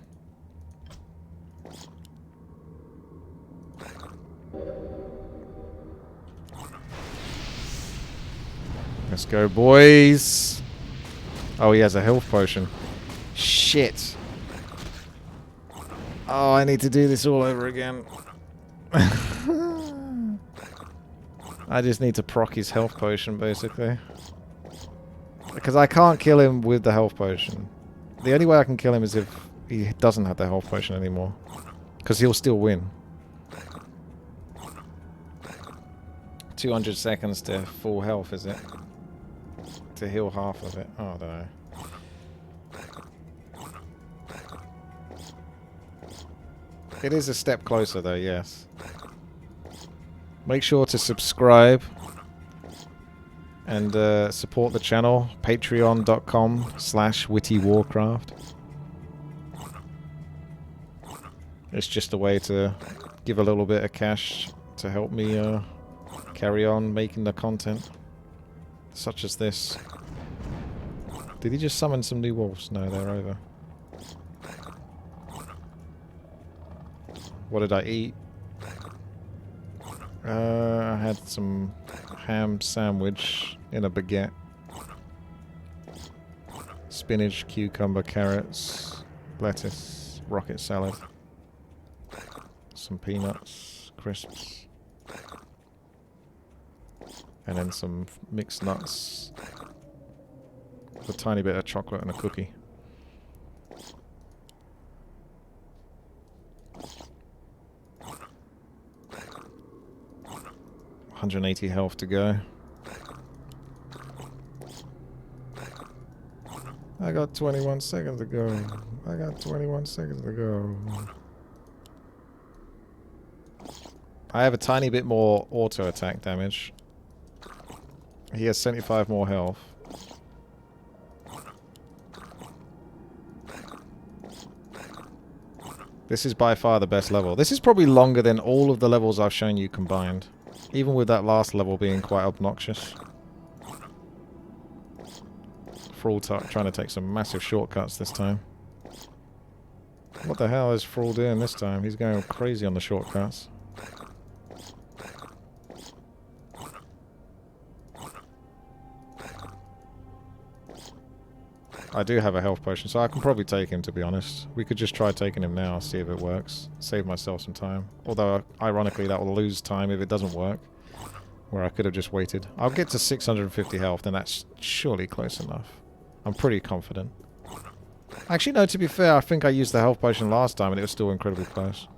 Let's go, boys. Oh, he has a health potion. Shit. Oh, I need to do this all over again. I just need to proc his health potion, basically. Because I can't kill him with the health potion. The only way I can kill him is if he doesn't have the health potion anymore. Because he'll still win. 200 seconds to full health, is it? To heal half of it. Oh, I don't know. It is a step closer though, yes. Make sure to subscribe and support the channel. Patreon.com/WTiiWarcraft. It's just a way to give a little bit of cash to help me carry on making the content. Such as this. Did he just summon some new wolves? No, they're over. What did I eat? I had some ham sandwich in a baguette. Spinach, cucumber, carrots, lettuce, rocket salad. Some peanuts, crisps. And then some mixed nuts. A tiny bit of chocolate and a cookie. $180 health to go. I got 21 seconds to go. I got 21 seconds to go. I have a tiny bit more auto attack damage. He has 75 more health. This is by far the best level. This is probably longer than all of the levels I've shown you combined. Even with that last level being quite obnoxious. Thrall trying to take some massive shortcuts this time. What the hell is Thrall doing this time? He's going crazy on the shortcuts. I do have a health potion, so I can probably take him, to be honest. We could just try taking him now, see if it works. Save myself some time. Although, ironically, that will lose time if it doesn't work. Where I could have just waited. I'll get to 650 health, and that's surely close enough. I'm pretty confident. Actually, no, to be fair, I think I used the health potion last time, and it was still incredibly close.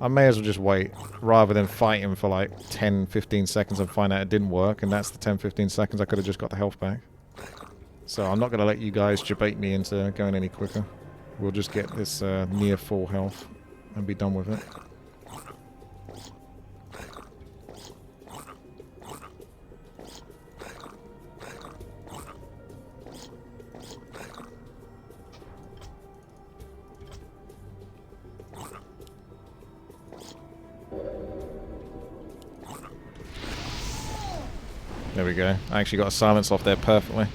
I may as well just wait, rather than fight him for like 10-15 seconds and find out it didn't work, and that's the 10-15 seconds I could have just got the health back. So I'm not going to let you guys debate me into going any quicker. We'll just get this near full health and be done with it. There we go. I actually got a silence off there perfectly.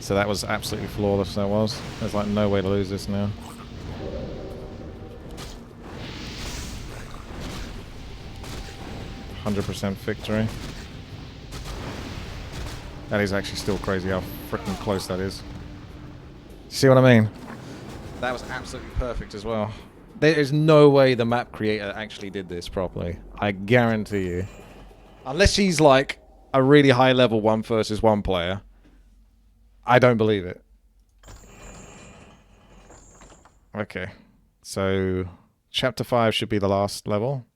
So that was absolutely flawless, that was. There's like no way to lose this now. 100% victory. That is actually still crazy how freaking close that is. See what I mean? That was absolutely perfect as well. There is no way the map creator actually did this properly. I guarantee you. Unless he's like a really high level 1 versus 1 player. I don't believe it. Okay. So, chapter 5 should be the last level.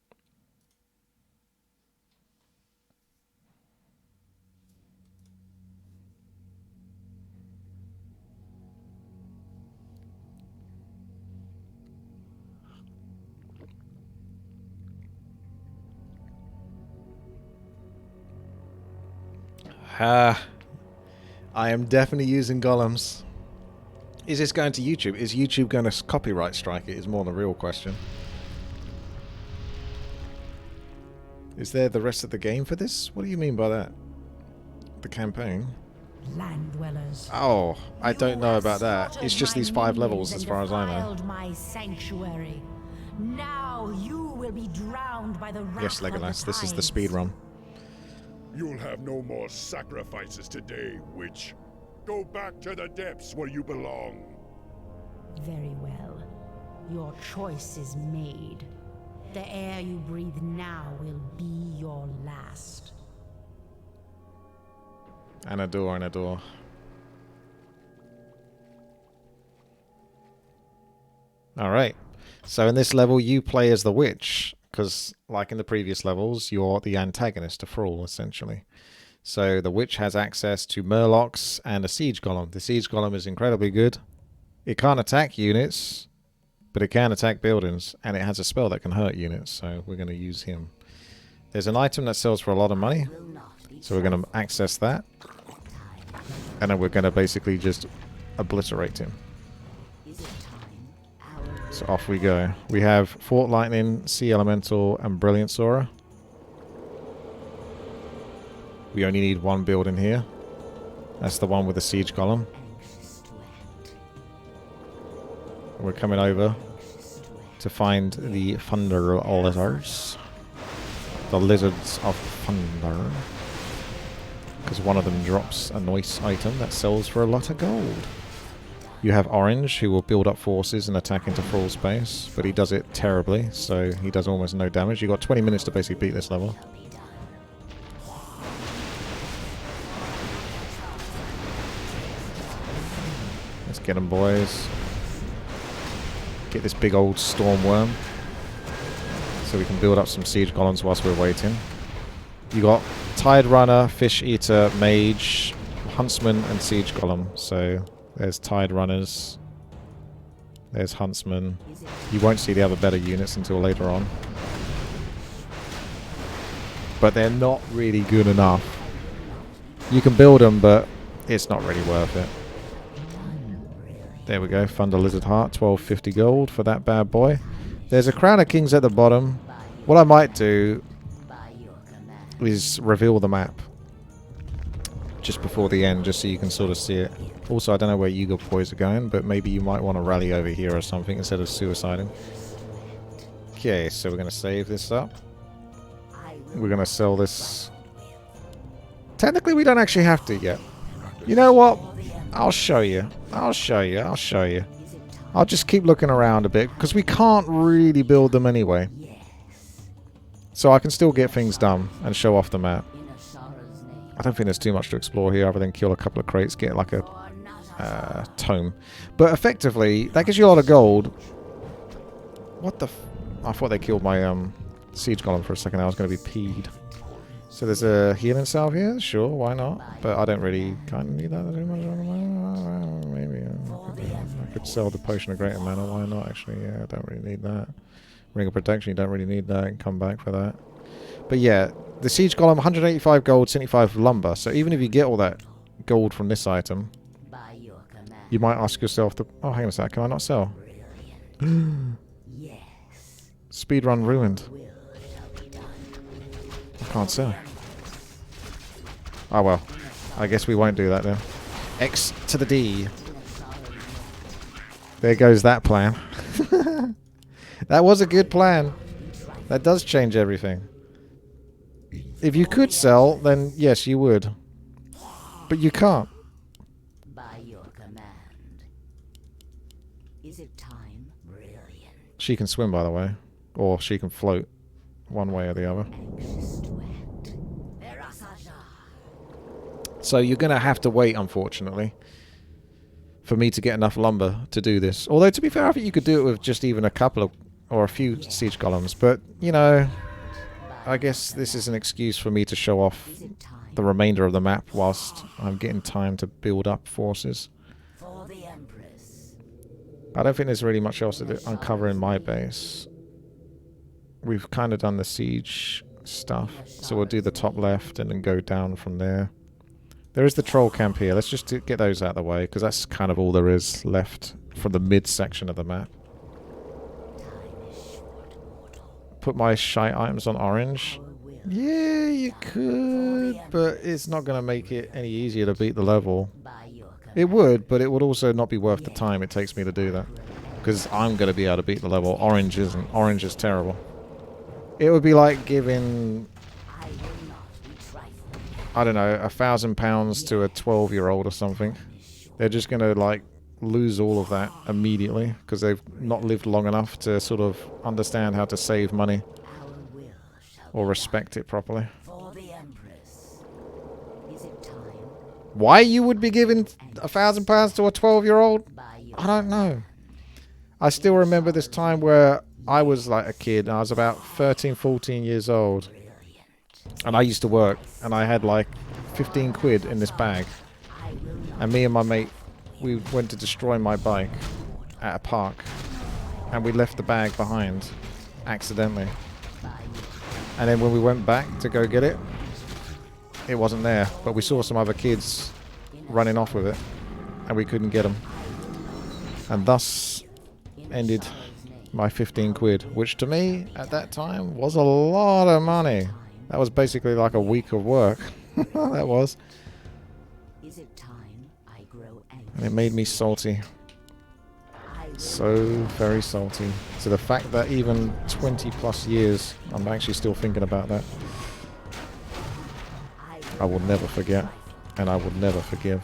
I am definitely using golems. Is this going to YouTube? Is YouTube going to copyright strike it? Is more the real question. Is there the rest of the game for this? What do you mean by that? The campaign? Land dwellers. Oh, I don't know about that. It's just these 5 levels as far as I know. My sanctuary. Now you will be drowned by the wrath Yes, Legolas, this is the speed run. You'll have no more sacrifices today, witch. Go back to the depths where you belong. Very well. Your choice is made. The air you breathe now will be your last. And a door, and a door. Alright. So in this level, you play as the witch. Because, like in the previous levels, you're the antagonist to Thrall, essentially. So the witch has access to Murlocs and a siege golem. The siege golem is incredibly good. It can't attack units, but it can attack buildings. And it has a spell that can hurt units, so we're going to use him. There's an item that sells for a lot of money. So we're going to access that. And then we're going to basically just obliterate him. So off we go. We have Fort Lightning, Sea Elemental, and Brilliant Sora. We only need 1 building here. That's the one with the Siege Golem. We're coming over to find the Thunder Lizards. The Lizards of Thunder. Because one of them drops a nice item that sells for a lot of gold. You have Orange, who will build up forces and attack into Thrall's base, but he does it terribly, so he does almost no damage. You've got 20 minutes to basically beat this level. Let's get them, boys. Get this big old storm worm, so we can build up some siege golems whilst we're waiting. You got Tide Runner, Fish Eater, Mage, Huntsman, and Siege Golem, so... There's Tide Runners. There's Huntsman. You won't see the other better units until later on. But they're not really good enough. You can build them, but it's not really worth it. There we go. Thunder Lizard Heart. 1250 gold for that bad boy. There's a Crown of Kings at the bottom. What I might do is reveal the map just before the end, just so you can sort of see it. Also, I don't know where you boys are going, but maybe you might want to rally over here or something instead of suiciding. Okay, so we're going to save this up. We're going to sell this. Technically, we don't actually have to yet. You know what? I'll show you. I'll show you. I'll show you. I'll just keep looking around a bit, because we can't really build them anyway. So I can still get things done and show off the map. I don't think there's too much to explore here other than kill a couple of crates, get like a tome. But effectively, that gives you a lot of gold. What the I thought they killed my siege golem for a second. I was going to be peed. So there's a healing salve here? Sure, why not? But I don't really kind of need that too much. Maybe I could sell the potion of greater mana. Why not, actually? Yeah, I don't really need that. Ring of protection, you don't really need that. And come back for that. But yeah, the siege golem, 185 gold, 75 lumber. So even if you get all that gold from this item, you might ask yourself, oh, hang on a sec, can I not sell? Speedrun ruined. I can't sell. Oh well, I guess we won't do that then. X to the D. There goes that plan. That was a good plan. That does change everything. If you could sell, then yes, you would. But you can't. By your command. Is it time? Brilliant. She can swim, by the way. Or she can float. One way or the other. Anxious to act. So you're going to have to wait, unfortunately, for me to get enough lumber to do this. Although, to be fair, I think you could do it with just even a couple of, or a few siege columns. But, you know, I guess this is an excuse for me to show off the remainder of the map whilst I'm getting time to build up forces. For the Empress. I don't think there's really much else to uncover in my base. We've kind of done the siege stuff, so we'll do the top left and then go down from there. There is the troll camp here. Let's just get those out of the way, because that's kind of all there is left from the mid-section of the map. Put my shite items on orange. Yeah, you could, but it's not going to make it any easier to beat the level. It would, but it would also not be worth the time it takes me to do that, because I'm going to be able to beat the level. Orange isn't. Orange is terrible. It would be like giving, I don't know, £1,000 to a 12-year-old or something. They're just going to, like, lose all of that immediately because they've not lived long enough to sort of understand how to save money or respect it properly. Why you would be giving £1,000 to a 12-year-old? I don't know. I still remember this time where I was like a kid, and I was about 13, 14 years old. And I used to work, and I had like 15 quid in this bag. And me and my mate, we went to destroy my bike at a park. And we left the bag behind, accidentally. And then when we went back to go get it, it wasn't there. But we saw some other kids running off with it, and we couldn't get them. And thus ended my 15 quid, which to me at that time was a lot of money. That was basically like a week of work. That was. And it made me salty. So very salty. So the fact that even 20 plus years I'm actually still thinking about that. I will never forget, and I will never forgive.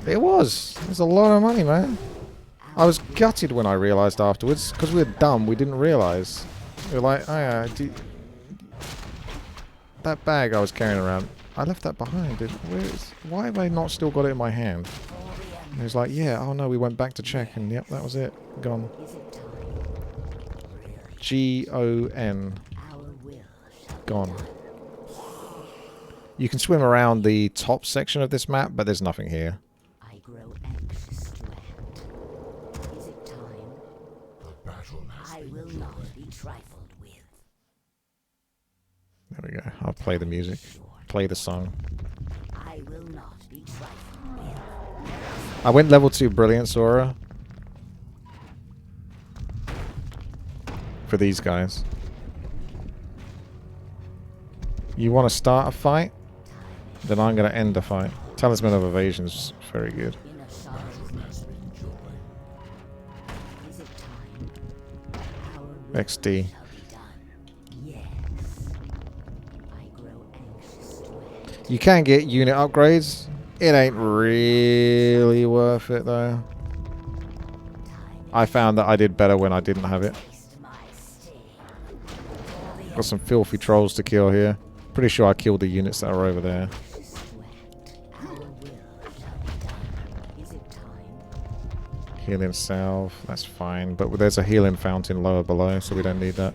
It was a lot of money, man. I was gutted when I realised afterwards, because we were dumb, we didn't realise. We were like, oh yeah, that bag I was carrying around, I left that behind. Why have I not still got it in my hand? And he was like, yeah, oh no, we went back to check, and yep, that was it. Gone. G-O-N. Gone. You can swim around the top section of this map, but there's nothing here. There we go. I'll play the music. Play the song. I went level 2 Brilliance Aura for these guys. You want to start a fight? Then I'm going to end the fight. Talisman of Evasion's very good. XD. You can get unit upgrades. It ain't really worth it though. I found that I did better when I didn't have it. Got some filthy trolls to kill here. Pretty sure I killed the units that are over there. Healing salve, that's fine. But there's a healing fountain lower below, so we don't need that.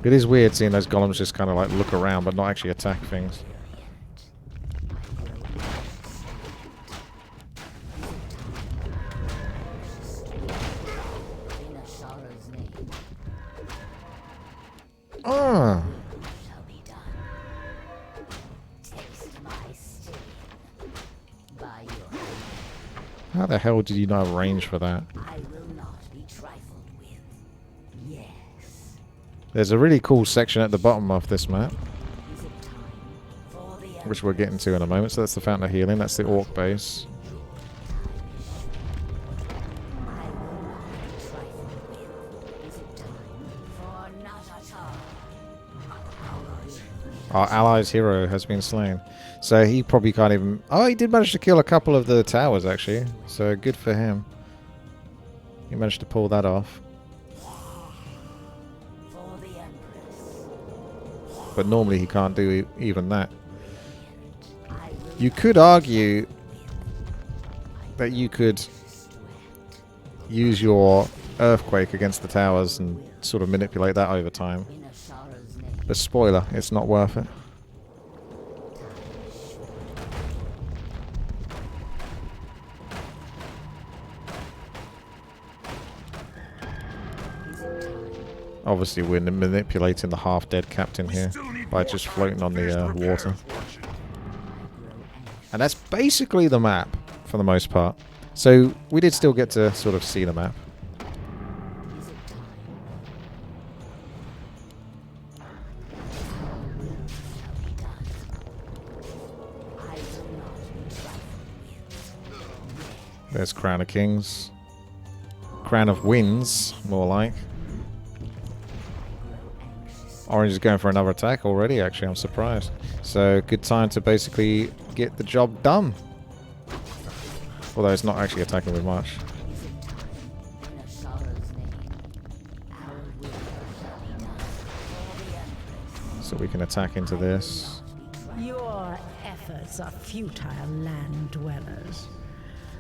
It is weird seeing those golems just kind of like look around but not actually attack things. Ah. How How the hell did you not have range for that? I will not be trifled with. Yes. There's a really cool section at the bottom of this map, Is it time for the which we're getting to in a moment. So that's the Fountain of Healing. That's the Orc base. I will not be trifled with. Is it time for Natata? Our allies' hero has been slain. So he probably can't even... Oh, he did manage to kill a couple of the towers, actually. So good for him. He managed to pull that off. For the Empress. But normally he can't do even that. You could argue that you could use your Earthquake against the towers and sort of manipulate that over time. But spoiler, it's not worth it. Obviously, we're manipulating the half-dead captain here by just floating on the water. And that's basically the map, for the most part. So, we did still get to sort of see the map. There's Crown of Kings. Crown of Winds, more like. Orange is going for another attack already, actually. I'm surprised. So, good time to basically get the job done. Although it's not actually attacking with much. So we can attack into this. Your efforts are futile, land dwellers.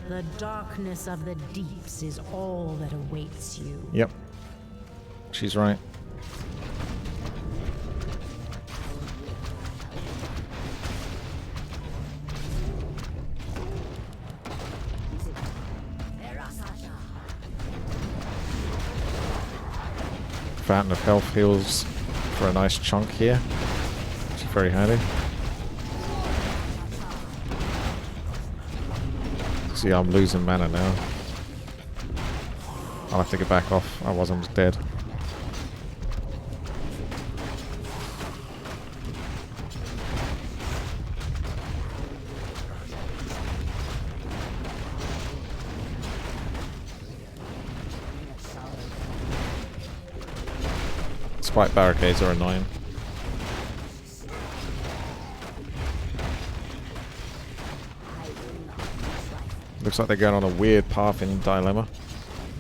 The darkness of the deeps is all that awaits you. Yep. She's right. Fountain of Health heals for a nice chunk here, which is very handy. See, I'm losing mana now. I'll have to get back off, otherwise I'm just dead. Spike barricades are annoying. Looks like they're going on a weird path in Dilemma.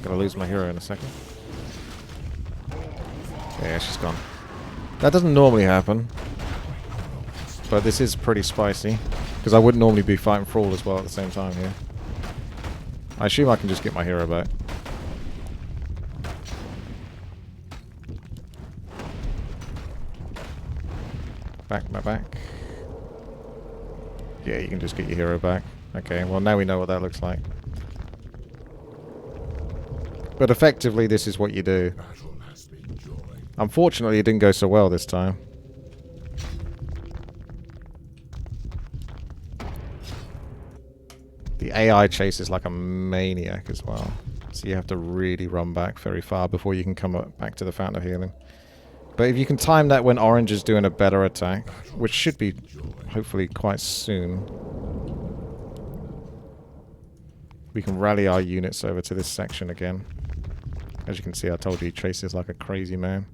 Gonna lose my hero in a second. Yeah, she's gone. That doesn't normally happen. But this is pretty spicy. Because I wouldn't normally be fighting Thrall as well at the same time here. I assume I can just get my hero back. Back. Yeah, you can just get your hero back. Okay, well now we know what that looks like. But effectively, this is what you do. Unfortunately, it didn't go so well this time. The AI chases like a maniac as well. So you have to really run back very far before you can come up back to the Fountain of Healing. But if you can time that when Orange is doing a better attack, which should be hopefully quite soon, we can rally our units over to this section again. As you can see, I told you he chases like a crazy man.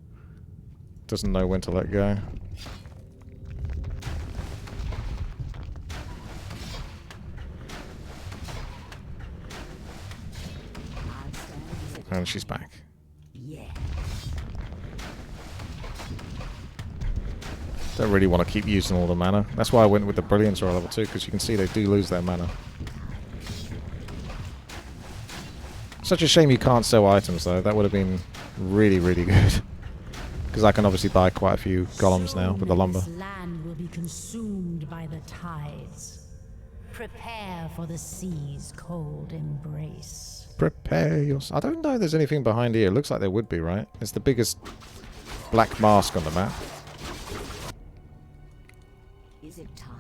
Doesn't know when to let go. And she's back. Don't really want to keep using all the mana. That's why I went with the Brilliance or level 2, because you can see they do lose their mana. Such a shame you can't sell items though. That would have been really, really good. Because I can obviously buy quite a few golems now with the lumber. This land will be consumed by the tides. Prepare for the sea's cold embrace. Prepare yourself. I don't know if there's anything behind here. It looks like there would be, right? It's the biggest black mask on the map. Is it time?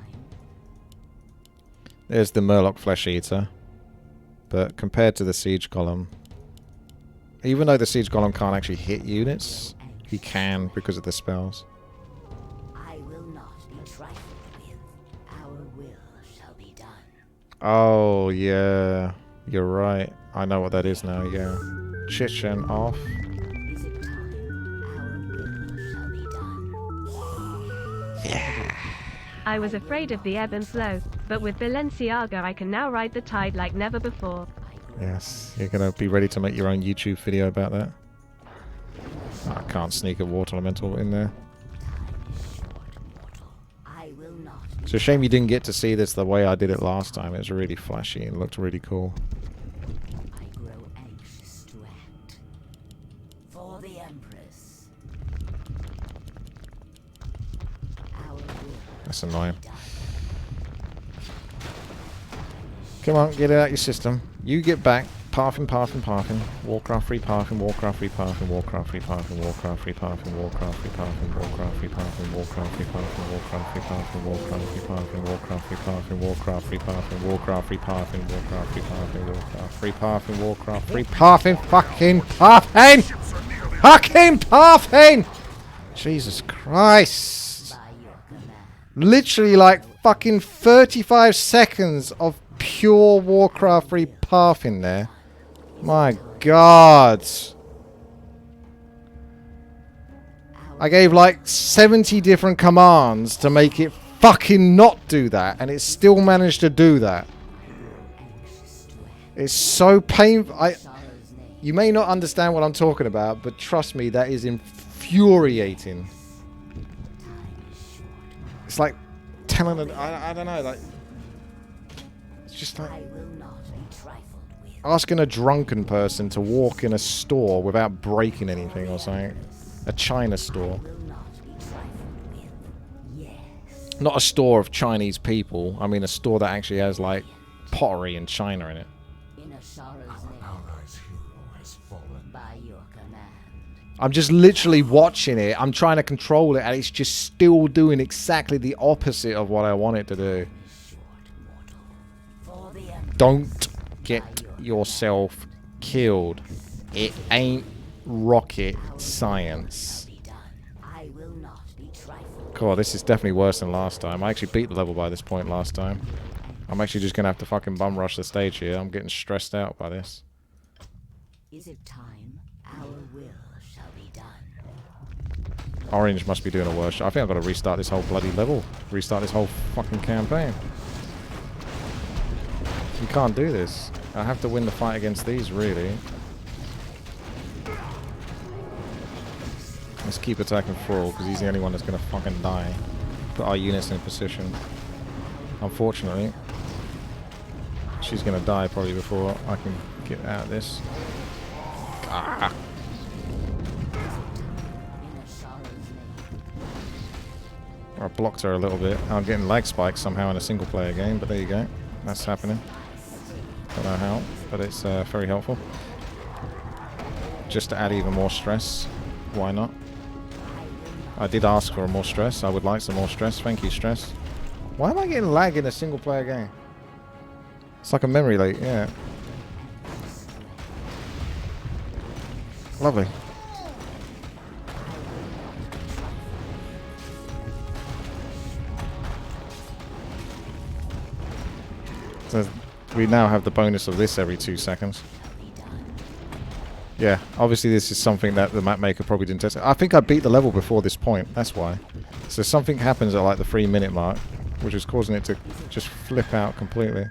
There's the Murloc Flesh Eater. But compared to the siege golem, even though the siege golem can't actually hit units, he can because of the spells. I will not be trifled with. Our will shall be done. Oh, yeah. You're right. I know what that is now, yeah. Chichen off. Is it time? Our will shall be done. Yeah. I was afraid of the ebb and flow, but with Balenciaga I can now ride the tide like never before. Yes, you're going to be ready to make your own YouTube video about that. Oh, I can't sneak a water elemental in there. I will not. It's a shame you didn't get to see this the way I did it last time. It was really flashy and looked really cool. I grow anxious to act. For the Empress. Our will. That's annoying. Come on, get it out your system. You get back. Parfing. Warcraft free parfing, Warcraft free parfing, Warcraft free parfing, Warcraft free parfing, Warcraft free parfing, Warcraft free parfing, Warcraft free parfing, Warcraft free parfing, Warcraft free parfing, Warcraft free parfing, Warcraft free parfing, Warcraft free parfing, Warcraft free parfing, Warcraft free parfing, Warcraft free parfing, fucking parfing! Fucking parfing! Jesus Christ! Literally like fucking 35 seconds of pure Warcraft free parfing there. My God. I gave like 70 different commands to make it fucking not do that, and it still managed to do that. It's so painful. You may not understand what I'm talking about, but trust me, that is infuriating. It's like telling it, I don't know, like, it's just like asking a drunken person to walk in a store without breaking anything or something. A China store. Not a store of Chinese people. I mean a store that actually has like pottery and china in it. I'm just literally watching it. I'm trying to control it and it's just still doing exactly the opposite of what I want it to do. Don't get yourself killed. It ain't rocket science. God, this is definitely worse than last time. I actually beat the level by this point last time. I'm actually just gonna have to fucking bum rush the stage here. I'm getting stressed out by this. Is it time? Our will shall be done. Orange must be doing a worse job. I think I've got to restart this whole bloody level. Restart this whole fucking campaign. You can't do this. I have to win the fight against these, really. Let's keep attacking Thrall, because he's the only one that's going to fucking die. Put our units in position. Unfortunately, she's going to die probably before I can get out of this. Ah. I blocked her a little bit. I'm getting lag spikes somehow in a single player game, but there you go. That's happening. Don't know how, but it's very helpful. Just to add even more stress. Why not? I did ask for more stress. I would like some more stress. Thank you, stress. Why am I getting lag in a single player game? It's like a memory leak, yeah. Lovely. So we now have the bonus of this every 2 seconds. Yeah, obviously this is something that the map maker probably didn't test. I think I beat the level before this point, that's why. So something happens at like the 3-minute mark, which is causing it to just flip out completely.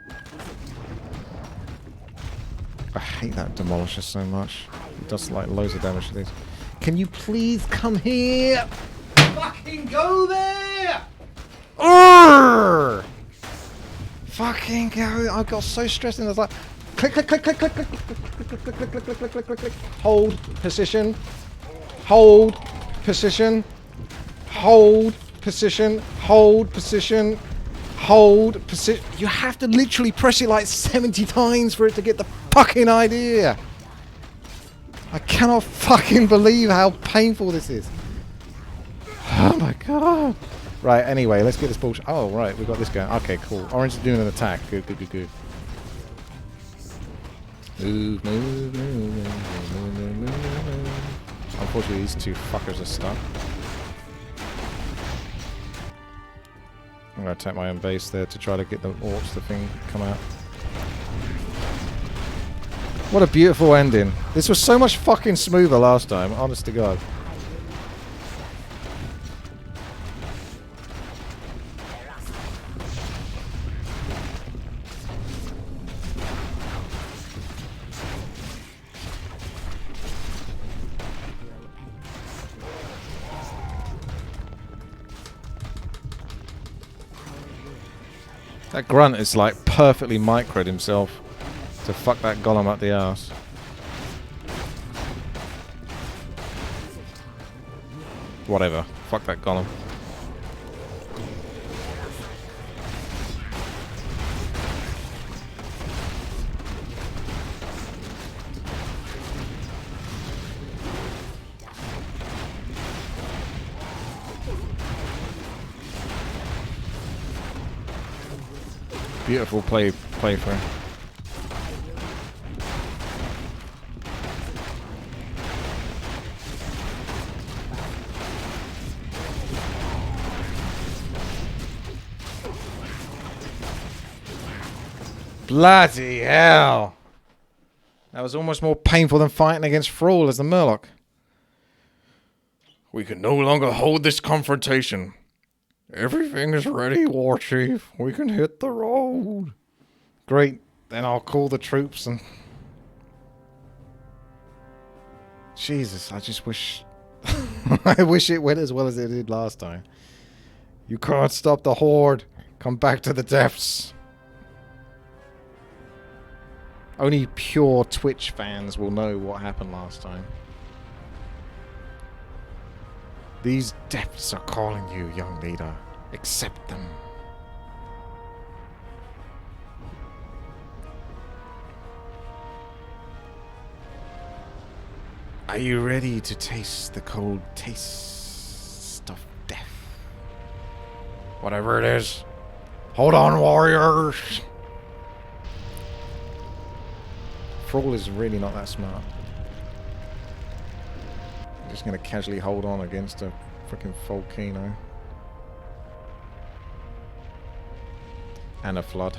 I hate that demolisher so much. It does like loads of damage to these. Can you please come here? Fucking go there! Urgh! Fucking go! I got so stressed and I was like, click, click, click, click, click, click, click, click, click, click, click, click, click, click, click, click. Hold position. Hold position. Hold position. Hold position. Hold position. You have to literally press it like 70 times for it to get the fucking idea. I cannot fucking believe how painful this is. Oh my god. Right, anyway, let's get this bullshit. Oh, right, we got this going. Okay, cool. Orange is doing an attack. Good, good, good, good. Move, move, move, move, move, move, move, move. Unfortunately, these two fuckers are stuck. I'm going to attack my own base there to try to get the orcs, the thing, come out. What a beautiful ending. This was so much fucking smoother last time, honest to God. That grunt is like perfectly microed himself to fuck that golem up the arse. Whatever. Fuck that golem. Beautiful playthrough. Bloody hell! That was almost more painful than fighting against Thrall as the Murloc. We can no longer hold this confrontation. Everything is ready, War Chief. We can hit the road. Great. Then I'll call the troops and... Jesus, I just wish... I wish it went as well as it did last time. You can't stop the Horde. Come back to the depths. Only pure Twitch fans will know what happened last time. These depths are calling you, young leader. Accept them. Are you ready to taste the cold taste of death? Whatever it is. Hold on, warriors! Thrall is really not that smart. I'm just going to casually hold on against a freaking volcano. And a flood.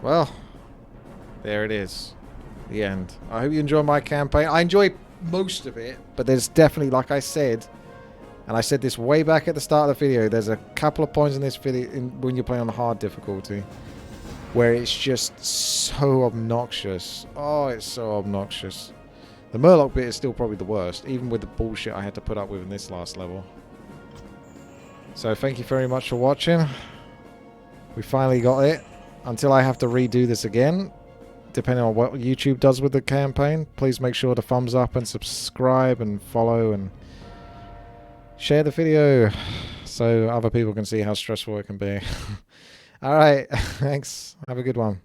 Well, there it is. The end. I hope you enjoy my campaign. I enjoyed most of it, but there's definitely, like I said, and I said this way back at the start of the video, there's a couple of points in this video when you're playing on hard difficulty where it's just so obnoxious. Oh, it's so obnoxious. The Murloc bit is still probably the worst, even with the bullshit I had to put up with in this last level. So thank you very much for watching. We finally got it. Until I have to redo this again, depending on what YouTube does with the campaign, please make sure to thumbs up and subscribe and follow and share the video so other people can see how stressful it can be. Alright, thanks. Have a good one.